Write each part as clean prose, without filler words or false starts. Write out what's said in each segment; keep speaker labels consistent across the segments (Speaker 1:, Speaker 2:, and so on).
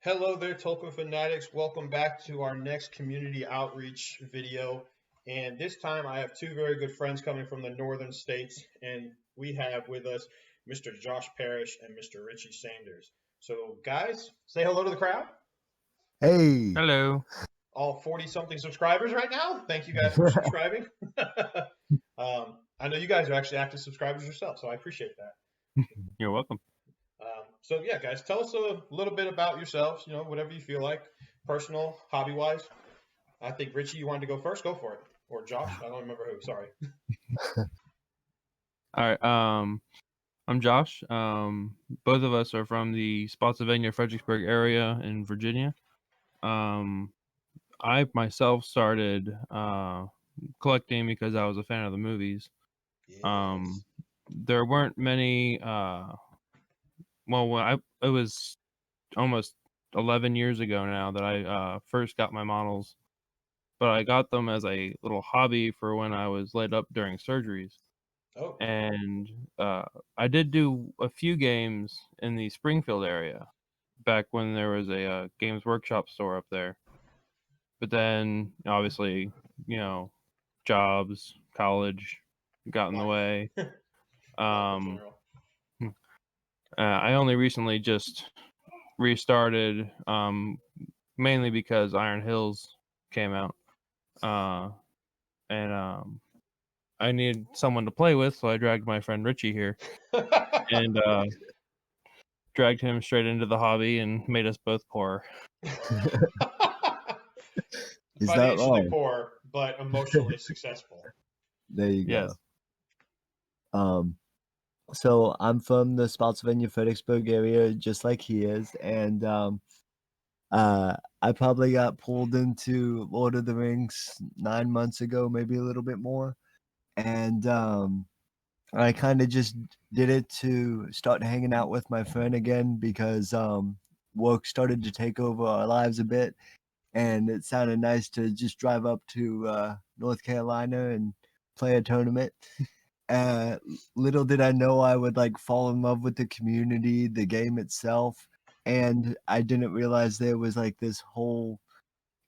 Speaker 1: Hello there, Tolkien fanatics. Welcome back to our next community outreach video. And this time I have two very good friends coming from the northern states, and we have with us Mr. Josh Parrish and Mr. Richie Sanders. So, guys, say hello to the crowd.
Speaker 2: Hey,
Speaker 3: Hello.
Speaker 1: All 40 something subscribers right now. Thank you guys for subscribing. I know you guys are actually active subscribers yourself, so I appreciate that.
Speaker 3: You're welcome.
Speaker 1: So yeah, guys, tell us a little bit about yourselves. Whatever you feel like, personal, hobby wise. I think Richie, you wanted to go first. Go for it. Or Josh, I don't remember who. Sorry.
Speaker 3: All right. I'm Josh. Both of us are from the Spotsylvania, Fredericksburg area in Virginia. I myself started collecting because I was a fan of the movies.
Speaker 1: Yes.
Speaker 3: There weren't many. It was almost 11 years ago now that I first got my models, but I got them as a little hobby for when I was laid up during surgeries.
Speaker 1: Oh.
Speaker 3: And I did do a few games in the Springfield area back when there was a Games Workshop store up there. But then, obviously, jobs, college got in the way. Um, I only recently just restarted, mainly because Iron Hills came out. And I needed someone to play with, so I dragged my friend Richie here. And dragged him straight into the hobby and made us both poor.
Speaker 2: Is that
Speaker 1: Financially
Speaker 2: wrong?
Speaker 1: poor, but emotionally successful.
Speaker 2: There you
Speaker 3: Yes.
Speaker 2: go. So I'm from the Spotsylvania, Fredericksburg area, just like he is, and I probably got pulled into Lord of the Rings 9 months ago, maybe a little bit more, and I kind of just did it to start hanging out with my friend again because work started to take over our lives a bit, and it sounded nice to just drive up to North Carolina and play a tournament. Little did I know I would like fall in love with the community, the game itself, and I didn't realize there was like this whole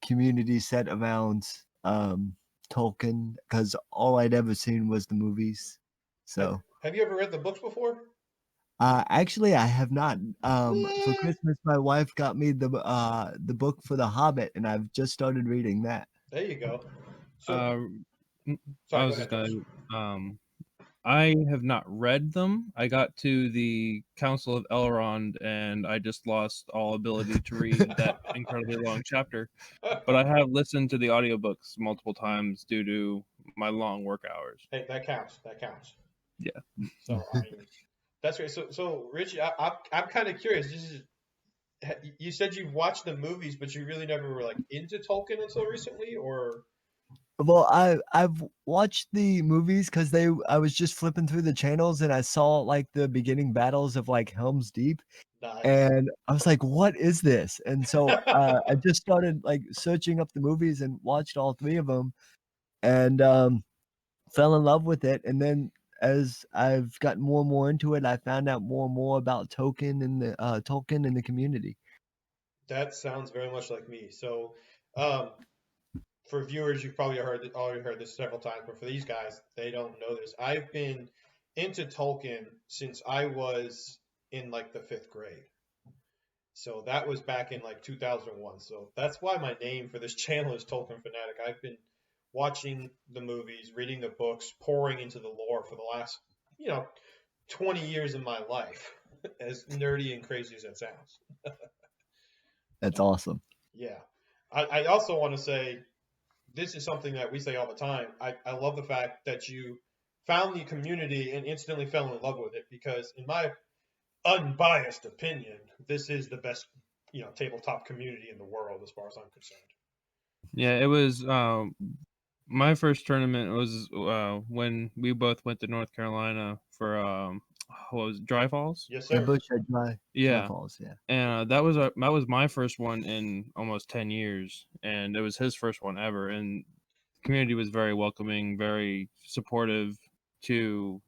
Speaker 2: community set around Tolkien because all I'd ever seen was the movies. So
Speaker 1: Have you ever read the books before?
Speaker 2: actually, I have not. For
Speaker 1: What?
Speaker 2: Christmas, my wife got me the book for The Hobbit, and I've just started reading that.
Speaker 1: There you go. So,
Speaker 3: I
Speaker 1: sorry, go
Speaker 3: was
Speaker 1: ahead,
Speaker 3: just
Speaker 1: Josh.
Speaker 3: gonna. I have not read them. I got to the Council of Elrond, and I just lost all ability to read that incredibly long chapter. But I have listened to the audiobooks multiple times due to my long work hours.
Speaker 1: Hey, that counts. That counts.
Speaker 3: Yeah.
Speaker 1: So, I mean, that's great. So Richie, I'm kind of curious. You said you've watched the movies, but you really never were like into Tolkien until recently, or
Speaker 2: Well, I've watched the movies because I was just flipping through the channels and I saw like the beginning battles of like Helm's Deep,
Speaker 1: nice.
Speaker 2: and I was like, "What is this?" And so I just started like searching up the movies and watched all three of them, and fell in love with it. And then as I've gotten more and more into it, I found out more and more about Tolkien and the community.
Speaker 1: That sounds very much like me. So, um, for viewers, you've probably already heard this several times, but for these guys, they don't know this. I've been into Tolkien since I was in like the fifth grade. So that was back in like 2001. So that's why my name for this channel is Tolkien Fanatic. I've been watching the movies, reading the books, pouring into the lore for the last, you know, 20 years of my life, as nerdy and crazy as that sounds.
Speaker 2: That's awesome.
Speaker 1: Yeah. I also want to say this is something that we say all the time. I love the fact that you found the community and instantly fell in love with it because, in my unbiased opinion, this is the best, tabletop community in the world as far as I'm concerned.
Speaker 3: Yeah, it was my first tournament was when we both went to North Carolina for what was it, Dry Falls?
Speaker 1: Yes,
Speaker 2: Yeah,
Speaker 1: sir.
Speaker 2: Bushhead Dry
Speaker 3: Yeah.
Speaker 2: Falls, yeah.
Speaker 3: And that was my first one in almost 10 years, and it was his first one ever, and the community was very welcoming, very supportive to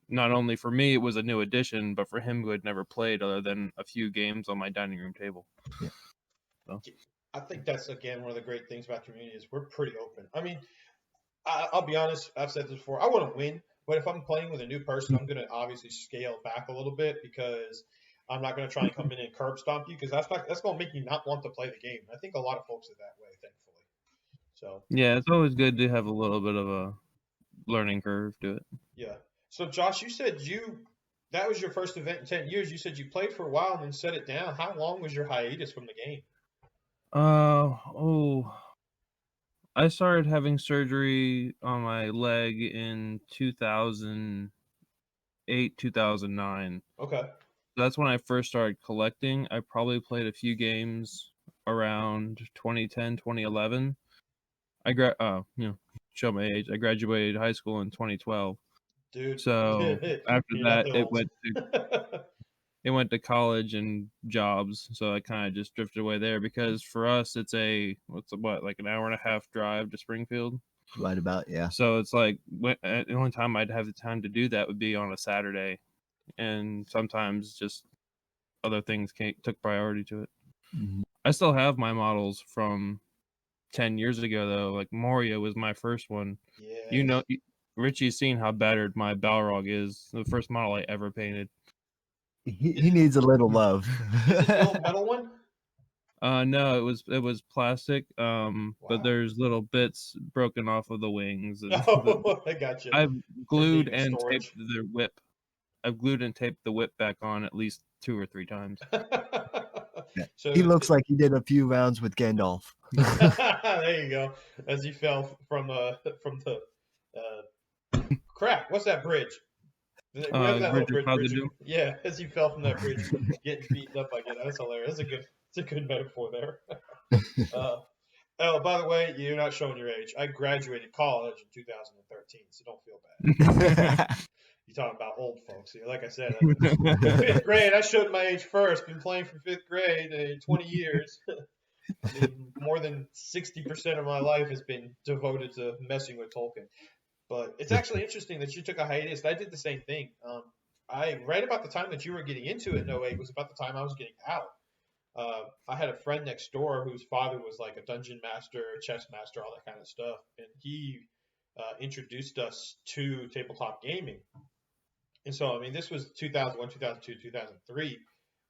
Speaker 3: not only for me it was a new addition, but for him who had never played other than a few games on my dining room table.
Speaker 2: Yeah.
Speaker 3: So
Speaker 1: I think that's, again, one of the great things about the community is we're pretty open. I mean, I'll be honest. I've said this before. I want to win, but if I'm playing with a new person, I'm going to obviously scale back a little bit because I'm not going to try and come in and curb stomp you because that's going to make you not want to play the game. I think a lot of folks are that way, thankfully. So
Speaker 3: yeah, it's always good to have a little bit of a learning curve to it.
Speaker 1: yeah. So Josh, you said that was your first event in 10 years. You said you played for a while and then set it down. How long was your hiatus from the game?
Speaker 3: I started having surgery on my leg in 2008, 2009.
Speaker 1: Okay.
Speaker 3: That's when I first started collecting. I probably played a few games around 2010, 2011. Show my age. I graduated high school in 2012.
Speaker 1: Dude,
Speaker 3: So after
Speaker 1: you're not
Speaker 3: that,
Speaker 1: that
Speaker 3: it
Speaker 1: old.
Speaker 3: went to college and jobs. So I kind of just drifted away there because for us, it's like an hour and a half drive to Springfield.
Speaker 2: Right about, yeah.
Speaker 3: So it's like the only time I'd have the time to do that would be on a Saturday, and sometimes just other things took priority to it.
Speaker 2: Mhm.
Speaker 3: I still have my models from 10 years ago though. Like Mario was my first one.
Speaker 1: Yes.
Speaker 3: Richie's seen how battered my Balrog is. The first model I ever painted.
Speaker 2: He needs a little love.
Speaker 1: Is it still a metal one?
Speaker 3: No, it was plastic.
Speaker 1: Wow.
Speaker 3: But there's little bits broken off of the wings. And
Speaker 1: Oh, I got you.
Speaker 3: I've glued
Speaker 1: maybe
Speaker 3: and
Speaker 1: storage.
Speaker 3: taped the whip. I've glued and taped the whip back on at least 2 or 3 times.
Speaker 1: So
Speaker 2: He looks like he did a few rounds with Gandalf.
Speaker 1: there you go. As he fell from the crap. What's that bridge? Whatever that little
Speaker 3: Bridge
Speaker 1: bridge.
Speaker 3: Doom.
Speaker 1: Yeah, as he fell from that bridge, getting beaten up again. That's hilarious. That's a good metaphor there. Oh, by the way, you're not showing your age. I graduated college in 2013, so don't feel bad. You're talking about old folks. Like I said, fifth grade, I showed my age first. Been playing from fifth grade 20 years. I mean, more than 60% of my life has been devoted to messing with Tolkien. But it's actually interesting that you took a hiatus. I did the same thing. Right about the time that you were getting into it in 08 was about the time I was getting out. I had a friend next door whose father was like a dungeon master, chess master, all that kind of stuff. And he introduced us to tabletop gaming. And so, I mean, this was 2001, 2002, 2003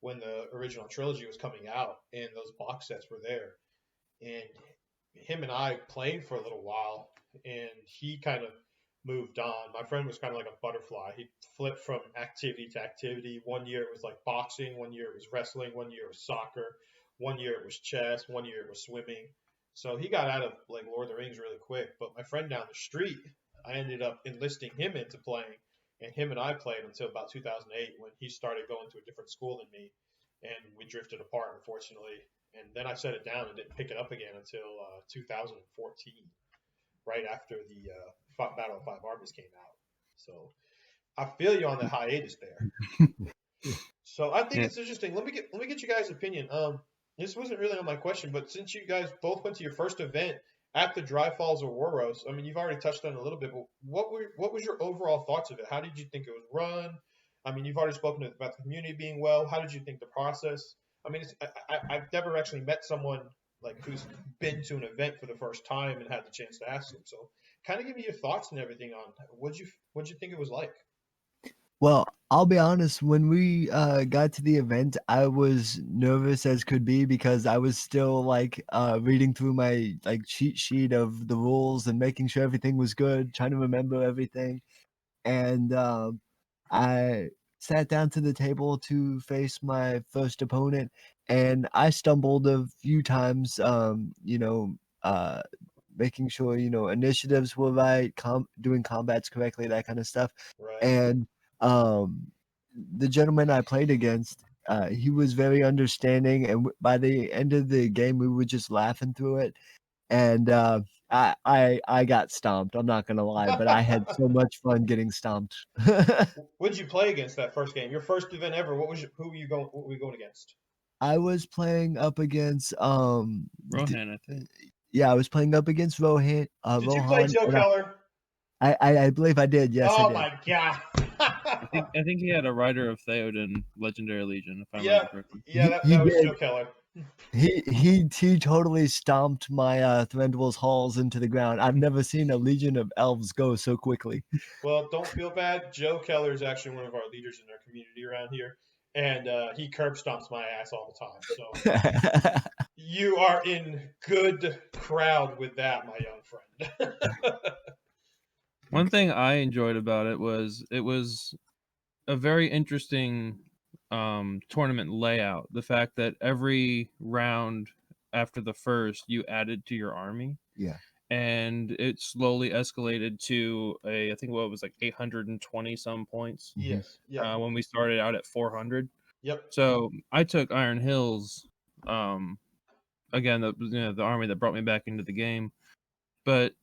Speaker 1: when the original trilogy was coming out and those box sets were there. And him and I played for a little while and he kind of moved on. My friend was kind of like a butterfly. He flipped from activity to activity. One year it was like boxing, one year it was wrestling, one year it was soccer, one year it was chess, one year it was swimming. So he got out of like Lord of the Rings really quick. But my friend down the street, I ended up enlisting him into playing. And him and I played until about 2008 when he started going to a different school than me. And we drifted apart, unfortunately. And then I set it down and didn't pick it up again until 2014, right after the Battle of Five Armies came out. So I feel you on the hiatus there. So I think it's interesting. Let me get you guys' opinion. This wasn't really on my question, but since you guys both went to your first event at the Dry Falls Ouroboros, I mean, you've already touched on it a little bit, but what was your overall thoughts of it? How did you think it was run? I mean, you've already spoken about the community being well. How did you think the process? I mean, I've never actually met someone like who's been to an event for the first time and had the chance to ask them. So, kind of give me your thoughts and everything on what'd you think it was like.
Speaker 2: Well, I'll be honest, when we got to the event, I was nervous as could be because I was still like reading through my like cheat sheet of the rules and making sure everything was good, trying to remember everything. And I sat down to the table to face my first opponent, and I stumbled a few times, making sure, initiatives were right, doing combats correctly, that kind of stuff.
Speaker 1: Right.
Speaker 2: And the gentleman I played against, he was very understanding, and by the end of the game, we were just laughing through it. And I got stomped. I'm not gonna lie, but I had so much fun getting stomped.
Speaker 1: What did you play against that first game? Your first event ever. What were you going against?
Speaker 2: I was playing up against
Speaker 3: Rohan, I think.
Speaker 2: yeah, I was playing up against Rohan.
Speaker 1: Did you play Joe Keller?
Speaker 2: I believe I did. Yes, I
Speaker 1: oh
Speaker 2: did.
Speaker 1: My god!
Speaker 3: I think he had a Rider of Theoden, Legendary Legion, if I remember correctly.
Speaker 1: Yeah, that was
Speaker 2: did.
Speaker 1: Joe Keller.
Speaker 2: He totally stomped my Thranduil's halls into the ground. I've never seen a legion of elves go so quickly.
Speaker 1: Well, don't feel bad. Joe Keller is actually one of our leaders in our community around here, and he curb stomps my ass all the time. So you are in good crowd with that, my young friend.
Speaker 3: One thing I enjoyed about it was a very interesting tournament layout. The fact that every round after the first, you added to your army.
Speaker 2: Yeah.
Speaker 3: And it slowly escalated to I think what was like 820 some points.
Speaker 1: Yes. Yeah.
Speaker 3: When we started out at 400.
Speaker 1: Yep.
Speaker 3: So I took Iron Hills, again, the army that brought me back into the game. But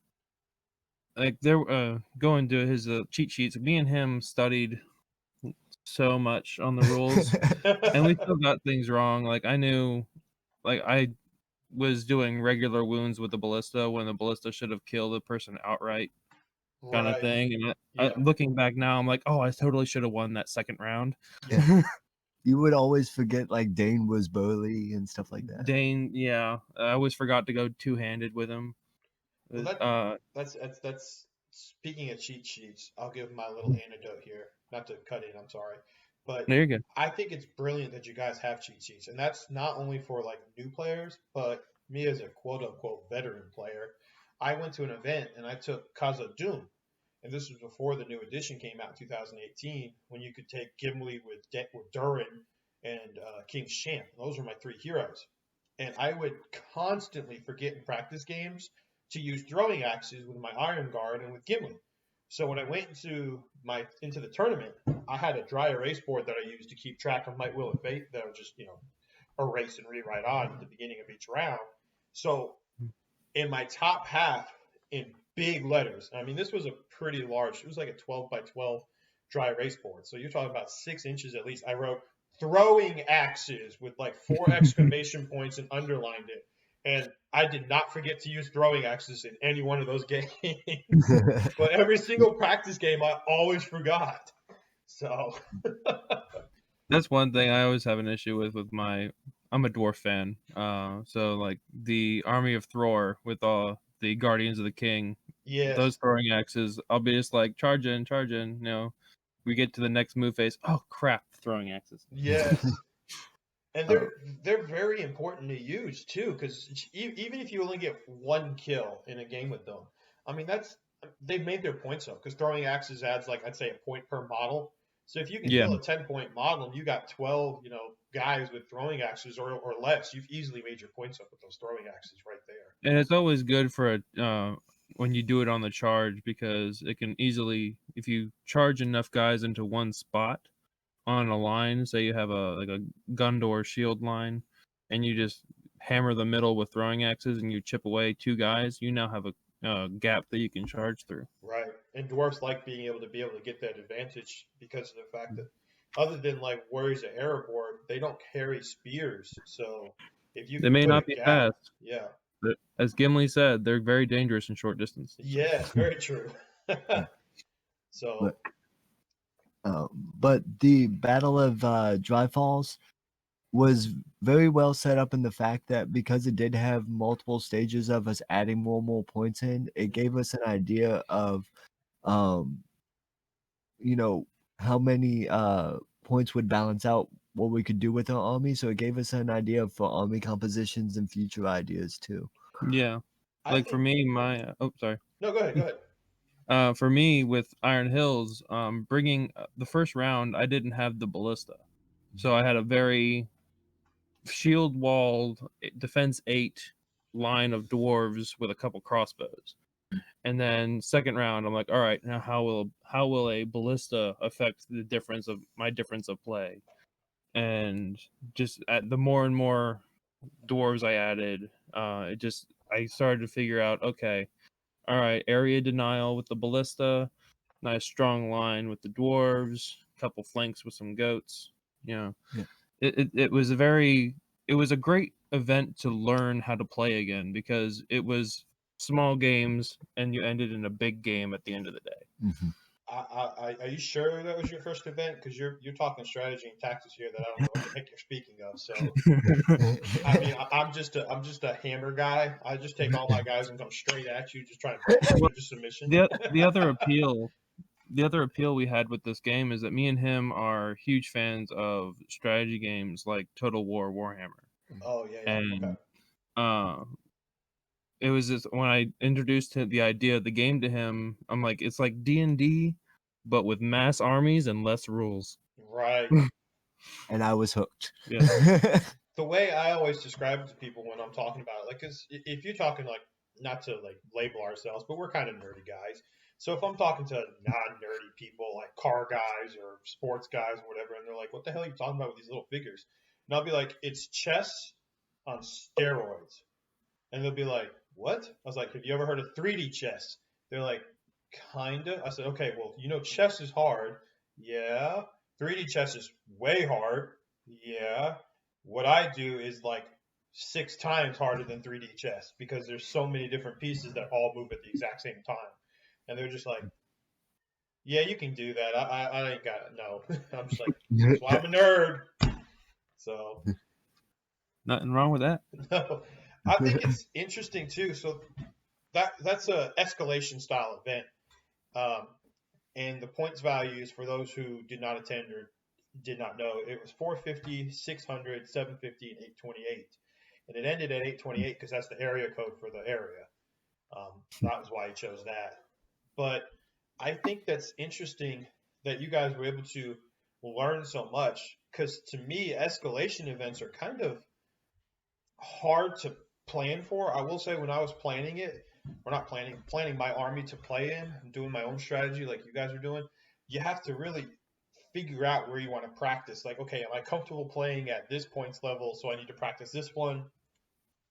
Speaker 3: like they're going to his cheat sheets. Me and him studied so much on the rules, and we still got things wrong. Like I knew, like I was doing regular wounds with the ballista when the ballista should have killed the person outright, kind of
Speaker 1: Right.
Speaker 3: thing. And
Speaker 1: Yeah.
Speaker 3: looking back now, I'm like, oh, I totally should have won that second round.
Speaker 2: Yeah. You would always forget like Dane was Burly and stuff like that.
Speaker 3: Dane, yeah, I always forgot to go two-handed with him.
Speaker 1: Well, that's speaking of cheat sheets. I'll give my little anecdote here. Not to cut in, I'm sorry, but
Speaker 3: There you go.
Speaker 1: I think it's brilliant that you guys have cheat sheets, and that's not only for like new players, but me as a quote unquote veteran player. I went to an event and I took Kaza Doom, and this was before the new edition came out in 2018, when you could take Gimli with Durin and King's Champ. Those were my three heroes, and I would constantly forget in practice games to use throwing axes with my Iron Guard and with Gimli. So when I went into the tournament, I had a dry erase board that I used to keep track of Might, Will, and Fate that would just erase and rewrite on at the beginning of each round. So in my top half, in big letters, I mean this was a pretty large. It was like a 12 by 12 dry erase board. So you're talking about 6 inches at least. I wrote throwing axes with like 4 exclamation points and underlined it. And I did not forget to use throwing axes in any one of those games. But every single practice game, I always forgot. So
Speaker 3: that's one thing I always have an issue with my. I'm a dwarf fan, so like the Army of Thror with all the Guardians of the King,
Speaker 1: yes,
Speaker 3: those throwing axes, I'll be just like charge in. We get to the next move phase. Oh crap, throwing axes.
Speaker 1: yes. And they're very important to use too, because even if you only get 1 kill in a game with them, I mean they've made their points up, because throwing axes adds like I'd say a point per model. So if you can kill a 10-point model and you got 12 guys with throwing axes or less, you've easily made your points up with those throwing axes right there.
Speaker 3: And it's always good for when you do it on the charge, because it can easily, if you charge enough guys into one spot on a line, say you have a Gundor shield line, and you just hammer the middle with throwing axes and you chip away 2 guys, you now have a gap that you can charge through.
Speaker 1: Right. And dwarfs like being able to get that advantage because of the fact that other than like Warriors of Erebor, they don't carry spears. So if you
Speaker 3: they may not be fast.
Speaker 1: Yeah.
Speaker 3: But as Gimli said, they're very dangerous in short distance.
Speaker 1: Yes, very true. So
Speaker 2: but the Battle of Dry Falls was very well set up in the fact that because it did have multiple stages of us adding more points in, it gave us an idea of how many points would balance out what we could do with our army. So it gave us an idea for army compositions and future ideas too.
Speaker 3: Yeah. Like for me, sorry.
Speaker 1: No, go ahead.
Speaker 3: For me, with Iron Hills, bringing the first round, I didn't have the ballista, so I had a very shield walled defense 8 line of dwarves with a couple crossbows. And then second round, I'm like, all right, now how will a ballista affect the difference of play? And just the more and more dwarves I added, I started to figure out, okay, all right, area denial with the ballista, nice strong line with the dwarves, couple flanks with some goats. Yeah. It was a great event to learn how to play again, because it was small games and you ended in a big game at the end of the day.
Speaker 2: Mm-hmm.
Speaker 1: Are you sure that was your first event? Because you're talking strategy and tactics here that I don't know what the heck you're speaking of. So I mean, I'm just a hammer guy. I just take all my guys and come straight at you, just trying to beat you
Speaker 3: Well,
Speaker 1: into submission.
Speaker 3: the other appeal we had with this game is that me and him are huge fans of strategy games like Total War Warhammer.
Speaker 1: Oh yeah, yeah. Okay.
Speaker 3: And it was just when I introduced the idea of the game to him, I'm like, it's like D&D, but with mass armies and less rules.
Speaker 1: Right.
Speaker 2: And I was hooked.
Speaker 3: Yeah.
Speaker 1: The way I always describe it to people when I'm talking about it, like, cause if you're talking like, not to like label ourselves, but we're kind of nerdy guys. So if I'm talking to non-nerdy people like car guys or sports guys or whatever, and they're like, "What the hell are you talking about with these little figures?" And I'll be like, "It's chess on steroids." And they'll be like, "What?" I was like, "Have you ever heard of 3D chess?" They're like, "Kinda." I said, "Okay, well, chess is hard." Yeah. 3D chess is way hard. Yeah. What I do is like 6 times harder than 3D chess because there's so many different pieces that all move at the exact same time. And they're just like, "Yeah, you can do that. I ain't got it." No. I'm just like, "That's why I'm a nerd." So,
Speaker 3: Nothing wrong with that.
Speaker 1: no. I think it's interesting too. So that's a escalation style event. Um, and the points values for those who did not attend or did not know, it was 450, 600, 750, and 828. And it ended at 828 because that's the area code for the area. That was why he chose that. But I think that's interesting that you guys were able to learn so much because to me, escalation events are kind of hard to plan for. I will say when I was planning it, or not planning my army to play in, doing my own strategy like you guys are doing, you have to really figure out where you want to practice. Like, okay, am I comfortable playing at this points level? So I need to practice this one.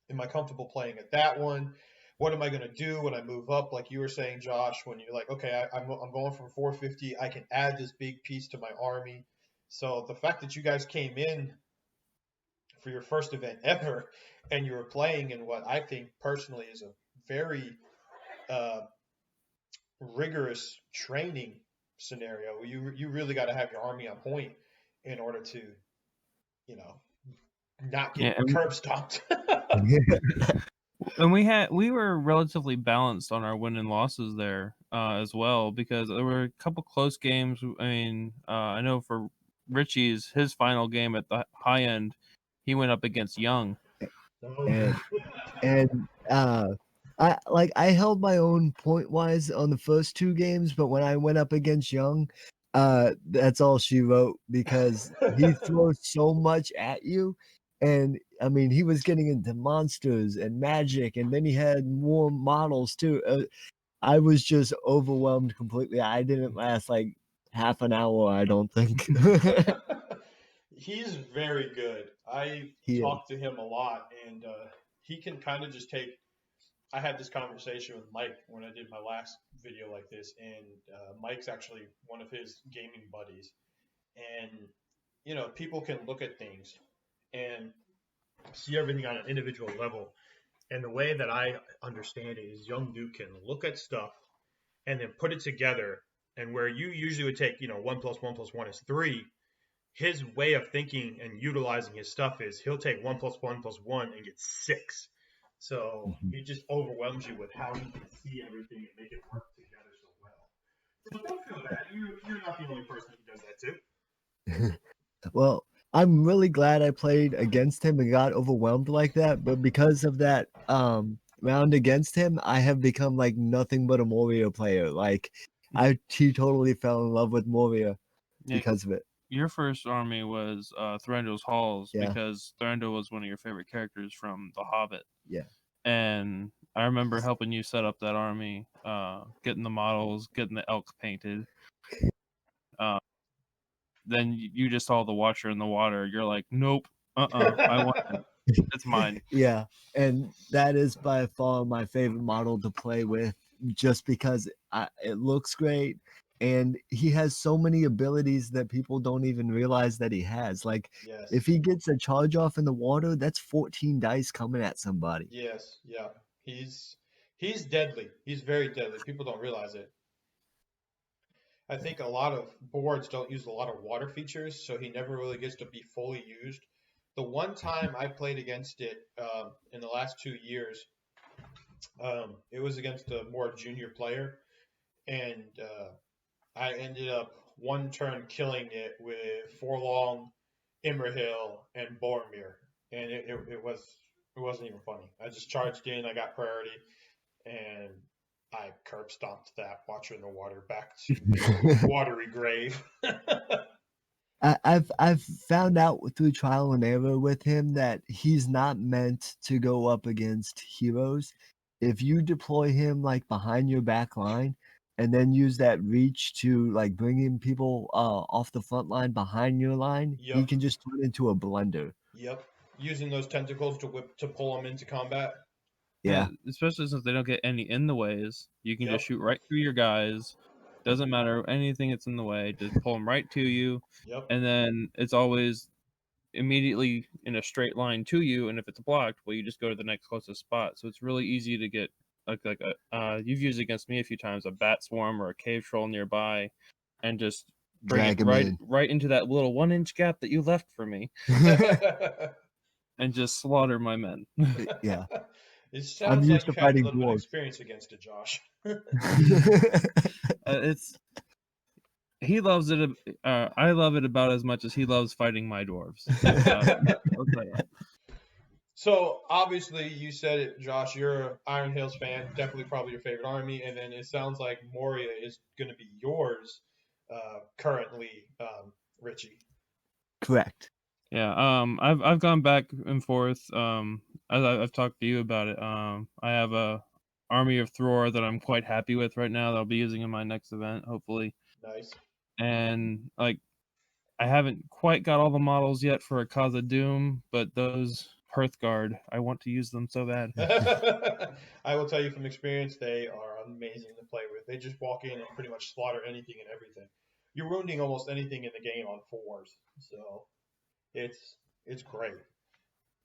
Speaker 1: Am I comfortable playing at that one? What am I going to do when I move up? Like you were saying, Josh, when you're like, okay, I'm going from 450, I can add this big piece to my army. So the fact that you guys came in for your first event ever, and you were playing in what I think personally is a very uh, rigorous training scenario. You really got to have your army on point in order to, you know, not
Speaker 3: Yeah,
Speaker 1: get curb stomped.
Speaker 3: and we were relatively balanced on our win and losses there as well, because there were a couple close games. I mean, I know for Richie's his final game at the high end, he went up against Young.
Speaker 2: and and I held my own point wise on the first 2 games, but when I went up against Young, that's all she wrote because he throws so much at you. And I mean, he was getting into monsters and magic, and then he had more models too. I was just overwhelmed completely. I didn't last like half an hour, I don't think.
Speaker 1: He's very good. I
Speaker 2: He is.
Speaker 1: talked to him a lot, and he can kind of just take. I had this conversation with Mike when I did my last video like this, and Mike's actually one of his gaming buddies. And people can look at things and see everything on an individual level. And the way that I understand it is, Young Duke can look at stuff and then put it together. And where you usually would take, 1 + 1 + 1 is 3, his way of thinking and utilizing his stuff is he'll take 1 + 1 + 1 and get 6. So
Speaker 2: Mhm.
Speaker 1: it just overwhelms you with how he can see everything and make it work together so well. So don't feel bad. You're not the only person who does that too.
Speaker 2: Well, I'm really glad I played against him and got overwhelmed like that, but because of that round against him, I have become like nothing but a Moria player. Like he totally fell in love with Moria
Speaker 3: Yeah,
Speaker 2: because of it.
Speaker 3: your first army was Thranduil's Halls,
Speaker 2: Yeah.
Speaker 3: because Thranduil was one of your favorite characters from The Hobbit.
Speaker 2: Yeah.
Speaker 3: And I remember helping you set up that army, getting the models, getting the elk painted. Then you just saw the Watcher in the water. You're like, nope, I want it. It's mine.
Speaker 2: Yeah, and that is by far my favorite model to play with, just because it looks great, and he has so many abilities that people don't even realize that he has. Like,
Speaker 1: Yes.
Speaker 2: if he gets a charge off in the water, that's 14 dice coming at somebody.
Speaker 1: Yes. Yeah. He's deadly. He's very deadly. People don't realize it. I think a lot of boards don't use a lot of water features, so he never really gets to be fully used. The one time I played against it in the last 2 years, it was against a more junior player, and I ended up one turn killing it with Forlong, Immerhill, and Boromir, and it wasn't even funny. I just charged in, I got priority, and I curb stomped that Watcher in the Water back to a watery grave.
Speaker 2: I've found out through trial and error with him that he's not meant to go up against heroes. If you deploy him like behind your back line and then use that reach to like bring in people off the front line behind your line, he
Speaker 1: Yep,
Speaker 2: can just turn into a blender.
Speaker 1: yep. Using those tentacles to pull them into combat.
Speaker 2: Yeah.
Speaker 3: Especially since they don't get any in the ways. You can
Speaker 1: Yep,
Speaker 3: just shoot right through your guys. Doesn't matter anything that's in the way. Just pull them right to you,
Speaker 1: yep.
Speaker 3: and then it's always immediately in a straight line to you. And if it's blocked, well, you just go to the next closest spot. So it's really easy to get like a you've used it against me a few times, a bat swarm or a cave troll nearby, and just bring
Speaker 2: Drag
Speaker 3: it
Speaker 2: him in.
Speaker 3: right into that little 1-inch gap that you left for me, and just slaughter my men.
Speaker 2: Yeah.
Speaker 1: It
Speaker 2: I'm
Speaker 1: sounds like
Speaker 2: used to
Speaker 1: you've had a
Speaker 2: fighting
Speaker 1: little bit of
Speaker 2: dwarves.
Speaker 1: experience against it, Josh.
Speaker 3: It's he loves it. I love it about as much as he loves fighting my dwarves. I'll tell you.
Speaker 1: So obviously, you said it, Josh. You're an Iron Hills fan, definitely probably your favorite army, and then it sounds like Moria is going to be yours currently, Richie.
Speaker 2: Correct.
Speaker 3: Yeah. I've gone back and forth. As I've talked to you about it. I have a army of Thror that I'm quite happy with right now. That I'll be using in my next event, hopefully.
Speaker 1: Nice.
Speaker 3: And like, I haven't quite got all the models yet for a Cause of Doom, but those Hearthguard, I want to use them so bad.
Speaker 1: I will tell you from experience, they are amazing to play with. They just walk in and pretty much slaughter anything and everything. You're wounding almost anything in the game on 4s, so it's great.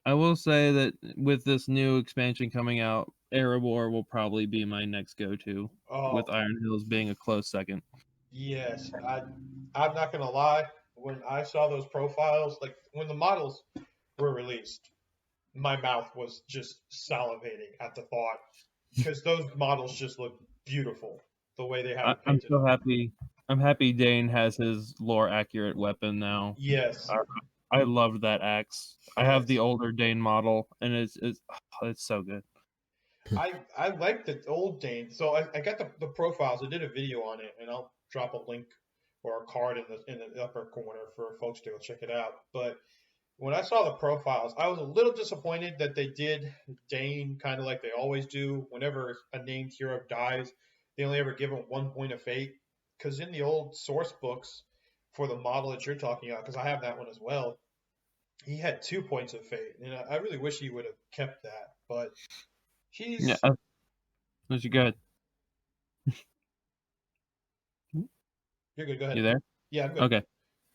Speaker 3: I will say that with this new expansion coming out, Erebor will probably be my next go-to, with
Speaker 1: Oh
Speaker 3: Iron Hills being a close second.
Speaker 1: yes, I'm not gonna lie. When I saw those profiles, like when the models were released, my mouth was just salivating at the thought because those models just look beautiful the way they have it
Speaker 3: I'm
Speaker 1: painted
Speaker 3: so
Speaker 1: up.
Speaker 3: happy. I'm happy Dane has his lore accurate weapon now.
Speaker 1: Yes,
Speaker 3: I loved that axe. I have the
Speaker 1: yes.
Speaker 3: older Dane model, and it's so good.
Speaker 1: I like the old Dane. So I got the profiles. I did a video on it, and I'll drop a link or a card in the upper corner for folks to go check it out. But when I saw the profiles, I was a little disappointed that they did Dane kind of like they always do. Whenever a named hero dies, they only ever give him 1 point of fate. Because in the old source books for the model that you're talking about, because I have that one as well, he had 2 points of fate, and I really wish he would have kept that. But
Speaker 3: Yeah,
Speaker 1: he's
Speaker 3: that's good.
Speaker 1: you're good. Go ahead.
Speaker 3: You there?
Speaker 1: Yeah, I'm good.
Speaker 3: Okay.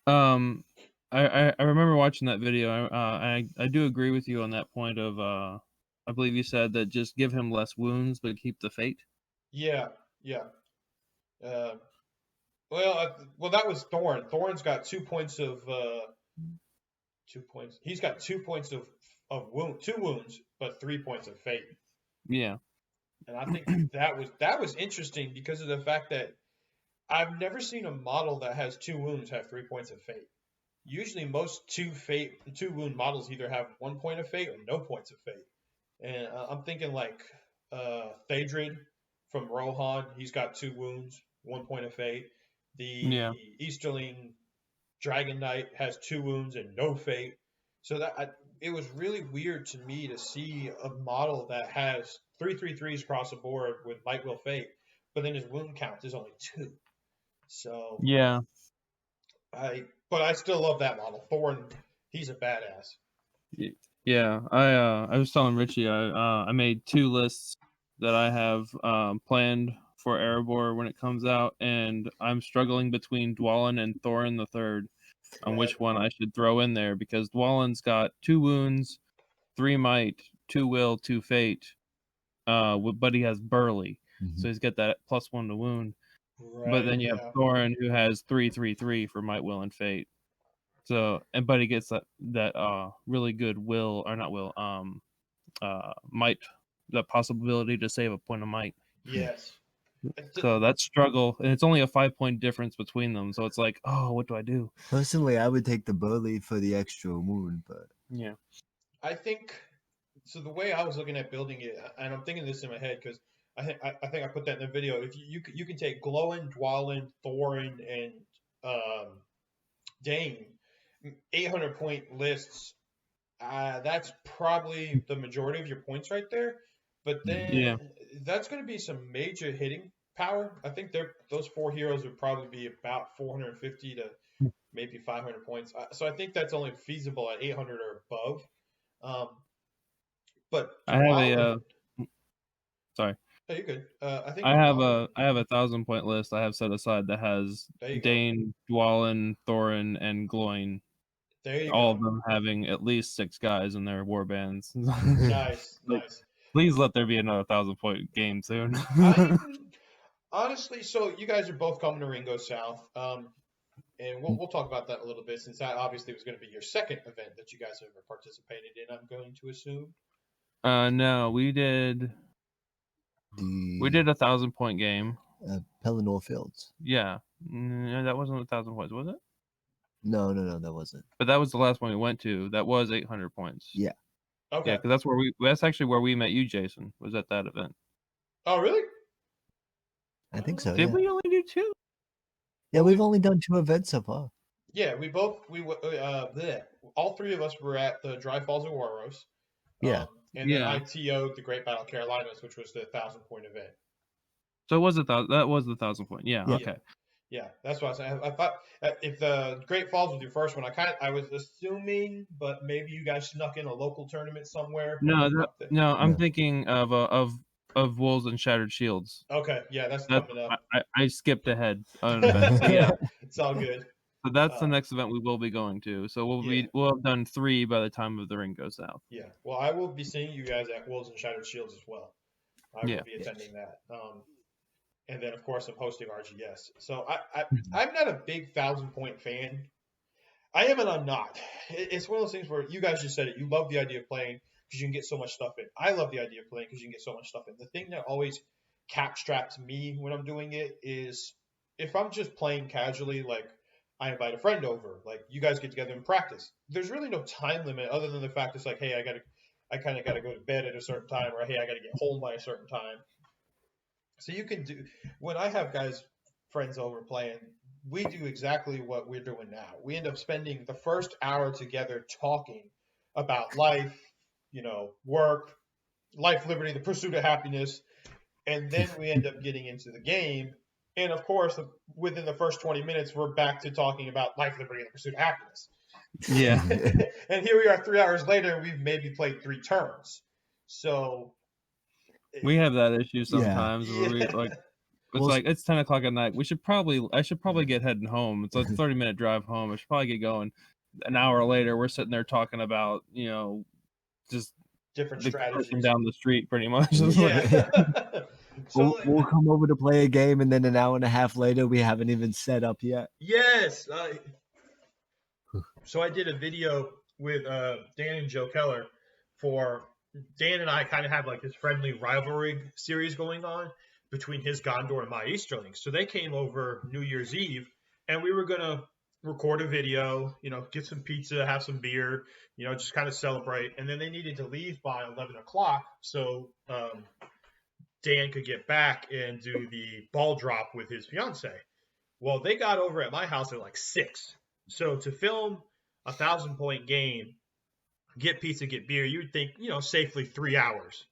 Speaker 3: Um, I remember watching that video. I do agree with you on that point of I believe you said that just give him less wounds but keep the fate.
Speaker 1: Yeah, yeah. Uh, well, that was Thorn. Thorn's got 2 points of 2 points. He's got 2 points of wound, 2 wounds, but 3 points of fate.
Speaker 3: Yeah.
Speaker 1: And I think that was interesting because of the fact that I've never seen a model that has 2 wounds have 3 points of fate. Usually, most 2 wound models either have 1 point of fate or no points of fate. And I'm thinking like Thadrid from Rohan, he's got 2 wounds, 1 point of fate. The
Speaker 3: Yeah.
Speaker 1: Easterling Dragon Knight has 2 wounds and no fate. So it was really weird to me to see a model that has 3/3/3s across the board with Might Will Fate, but then his wound count is only 2. So
Speaker 3: Yeah.
Speaker 1: but I still love that model. Thorn, he's a badass.
Speaker 3: Yeah. I was telling Richie I made 2 lists that I have planned for Erebor when it comes out, and I'm struggling between Dwalin and Thorin the Third on
Speaker 1: Right.
Speaker 3: which one I should throw in there, because Dwalin's got 2 wounds, 3 might, 2 will, 2 fate. But he has Burly, so he's got that +1 to wound. But then you have Thorin, who has 3-3-3 for Might, Will, and Fate. So, but he gets that really good might, the possibility to save a point of might.
Speaker 1: Yes.
Speaker 3: So that struggle, and it's only a 5-point difference between them. So it's like, oh, what do I do?
Speaker 2: Personally, I would take the Burly for the extra wound, but
Speaker 3: yeah,
Speaker 1: I think so. The way I was looking at building it, and I'm thinking this in my head because I think I put that in the video. If you can take Glowin, Dwalin, Thorin, and Dane, 800 point lists. That's probably the majority of your points right there. But then that's going to be some major hitting power. I think those 4 heroes would probably be about 450 to maybe 500 points. So I think that's only feasible at 800 or above. But
Speaker 3: I have a sorry.
Speaker 1: Oh, you're good. I think
Speaker 3: I have a 1,000-point list I have set aside that has Dane, Dwalin, Thorin, and Gloin.
Speaker 1: There you
Speaker 3: all
Speaker 1: go.
Speaker 3: of them having at least 6 guys in their war bands.
Speaker 1: Nice.
Speaker 3: Please let there be another 1,000-point game soon.
Speaker 1: Honestly, so you guys are both coming to Ringo South, and we'll talk about that a little bit since that obviously was going to be your second event that you guys ever participated in. I'm going to assume.
Speaker 3: No, we did a 1,000-point game.
Speaker 2: Pelennor Fields.
Speaker 3: Yeah, no, that wasn't 1,000 points, was it?
Speaker 2: No, that wasn't.
Speaker 3: But that was the last one we went to. That was 800 points.
Speaker 2: Yeah.
Speaker 1: Okay.
Speaker 3: Yeah, because that's actually where we met you, Jason. Was at that event.
Speaker 1: Oh, really?
Speaker 2: I think so.
Speaker 3: Did we only do 2?
Speaker 2: Yeah, we've only done 2 events so far.
Speaker 1: Yeah, all 3 of us were at the Dry Falls of Waros.
Speaker 2: Yeah.
Speaker 1: And then I TO'd the Great Battle Carolinas, which was the 1,000-point event.
Speaker 3: So that was the 1,000-point. Yeah. Okay.
Speaker 1: Yeah, that's what I was saying. I thought if the Great Falls was your first one, I was assuming, but maybe you guys snuck in a local tournament somewhere.
Speaker 3: No, I'm thinking of Wolves and Shattered Shields.
Speaker 1: Okay, yeah, that's coming up.
Speaker 3: I skipped ahead on events. So yeah,
Speaker 1: it's all good.
Speaker 3: So that's the next event we will be going to. So we'll have done 3 by the time of the ring goes south.
Speaker 1: Yeah, well, I will be seeing you guys at Wolves and Shattered Shields as well. I will be attending that. And then, of course, I'm hosting RGS. So I'm not a big 1,000-point fan. I am and I'm not. It's one of those things where you guys just said it. You love the idea of playing because you can get so much stuff in. I love the idea of playing because you can get so much stuff in. The thing that always capstraps me when I'm doing it is if I'm just playing casually, like I invite a friend over, like you guys get together and practice. There's really no time limit other than the fact it's like, hey, I kind of got to go to bed at a certain time, or hey, I got to get home by a certain time. So you can do, when I have friends over playing, we do exactly what we're doing now. We end up spending the first hour together talking about life, work, life, liberty, the pursuit of happiness. And then we end up getting into the game. And of course, within the first 20 minutes, we're back to talking about life, liberty, and the pursuit of happiness.
Speaker 3: Yeah.
Speaker 1: And here we are 3 hours later, and we've maybe played 3 turns. So
Speaker 3: we have that issue sometimes where we it's 10 o'clock at night. I should probably get heading home. It's a 30-minute drive home. I should probably get going. An hour later, we're sitting there talking about, just
Speaker 1: different strategies
Speaker 3: down the street, pretty much.
Speaker 1: Yeah.
Speaker 2: We'll come over to play a game, and then an hour and a half later, we haven't even set up yet.
Speaker 1: Yes. So I did a video with Dan and Joe Keller for Dan and I kind of have like this friendly rivalry series going on between his Gondor and my Easterlings. So they came over New Year's Eve, and we were going to record a video, get some pizza, have some beer, just kind of celebrate. And then they needed to leave by 11 o'clock so Dan could get back and do the ball drop with his fiance. Well, they got over at my house at like 6. So to film a 1,000-point game, get pizza, get beer, you would think, safely 3 hours.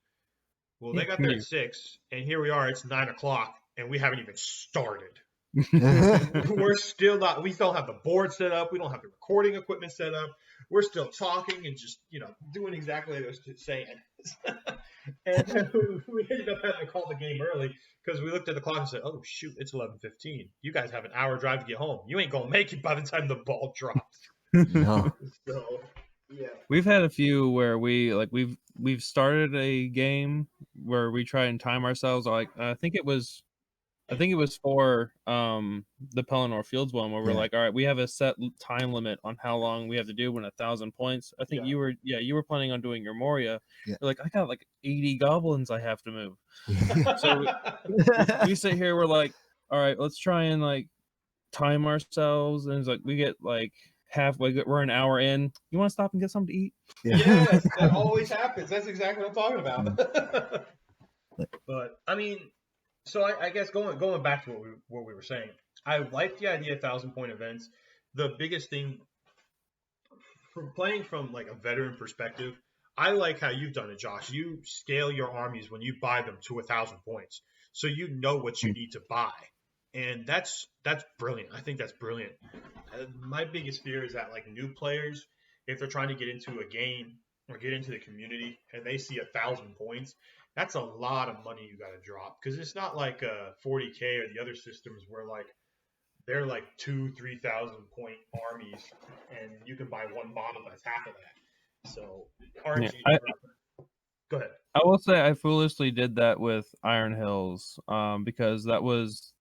Speaker 1: Well, they got there at 6, and here we are. It's 9 o'clock, and we haven't even started. We still have the board set up. We don't have the recording equipment set up. We're still talking and just, doing exactly what I was saying. And we ended up having to call the game early because we looked at the clock and said, oh, shoot, it's 11:15. You guys have an hour drive to get home. You ain't going to make it by the time the ball drops.
Speaker 2: No.
Speaker 1: So, yeah.
Speaker 3: We've had a few where we've started a game where we try and time ourselves. Like I think it was I think it was for the Pelennor Fields one where we're like, all right, we have a set time limit on how long we have to do when 1,000 points. I think you were planning on doing your Moria.
Speaker 2: Yeah.
Speaker 3: You're like, I got like 80 goblins I have to move. So we sit here, we're like, all right, let's try and like time ourselves, and it's like we get like halfway, we're an hour in. You want to stop and get something to eat?
Speaker 1: Yes, that always happens. That's exactly what I'm talking about. But I mean, so I guess going back to what we were saying, I like the idea of 1,000-point events. The biggest thing from playing from like a veteran perspective, I like how you've done it, Josh. You scale your armies when you buy them to 1,000 points, so you know what you need to buy, and that's brilliant. I think that's brilliant. My biggest fear is that like new players, if they're trying to get into a game or get into the community and they see 1,000 points, that's a lot of money you got to drop, because it's not like 40K or the other systems where like they're like 2,000-3,000 point armies and you can buy one model that's half of that. So RNG. Go ahead.
Speaker 3: I will say I foolishly did that with Iron Hills because that was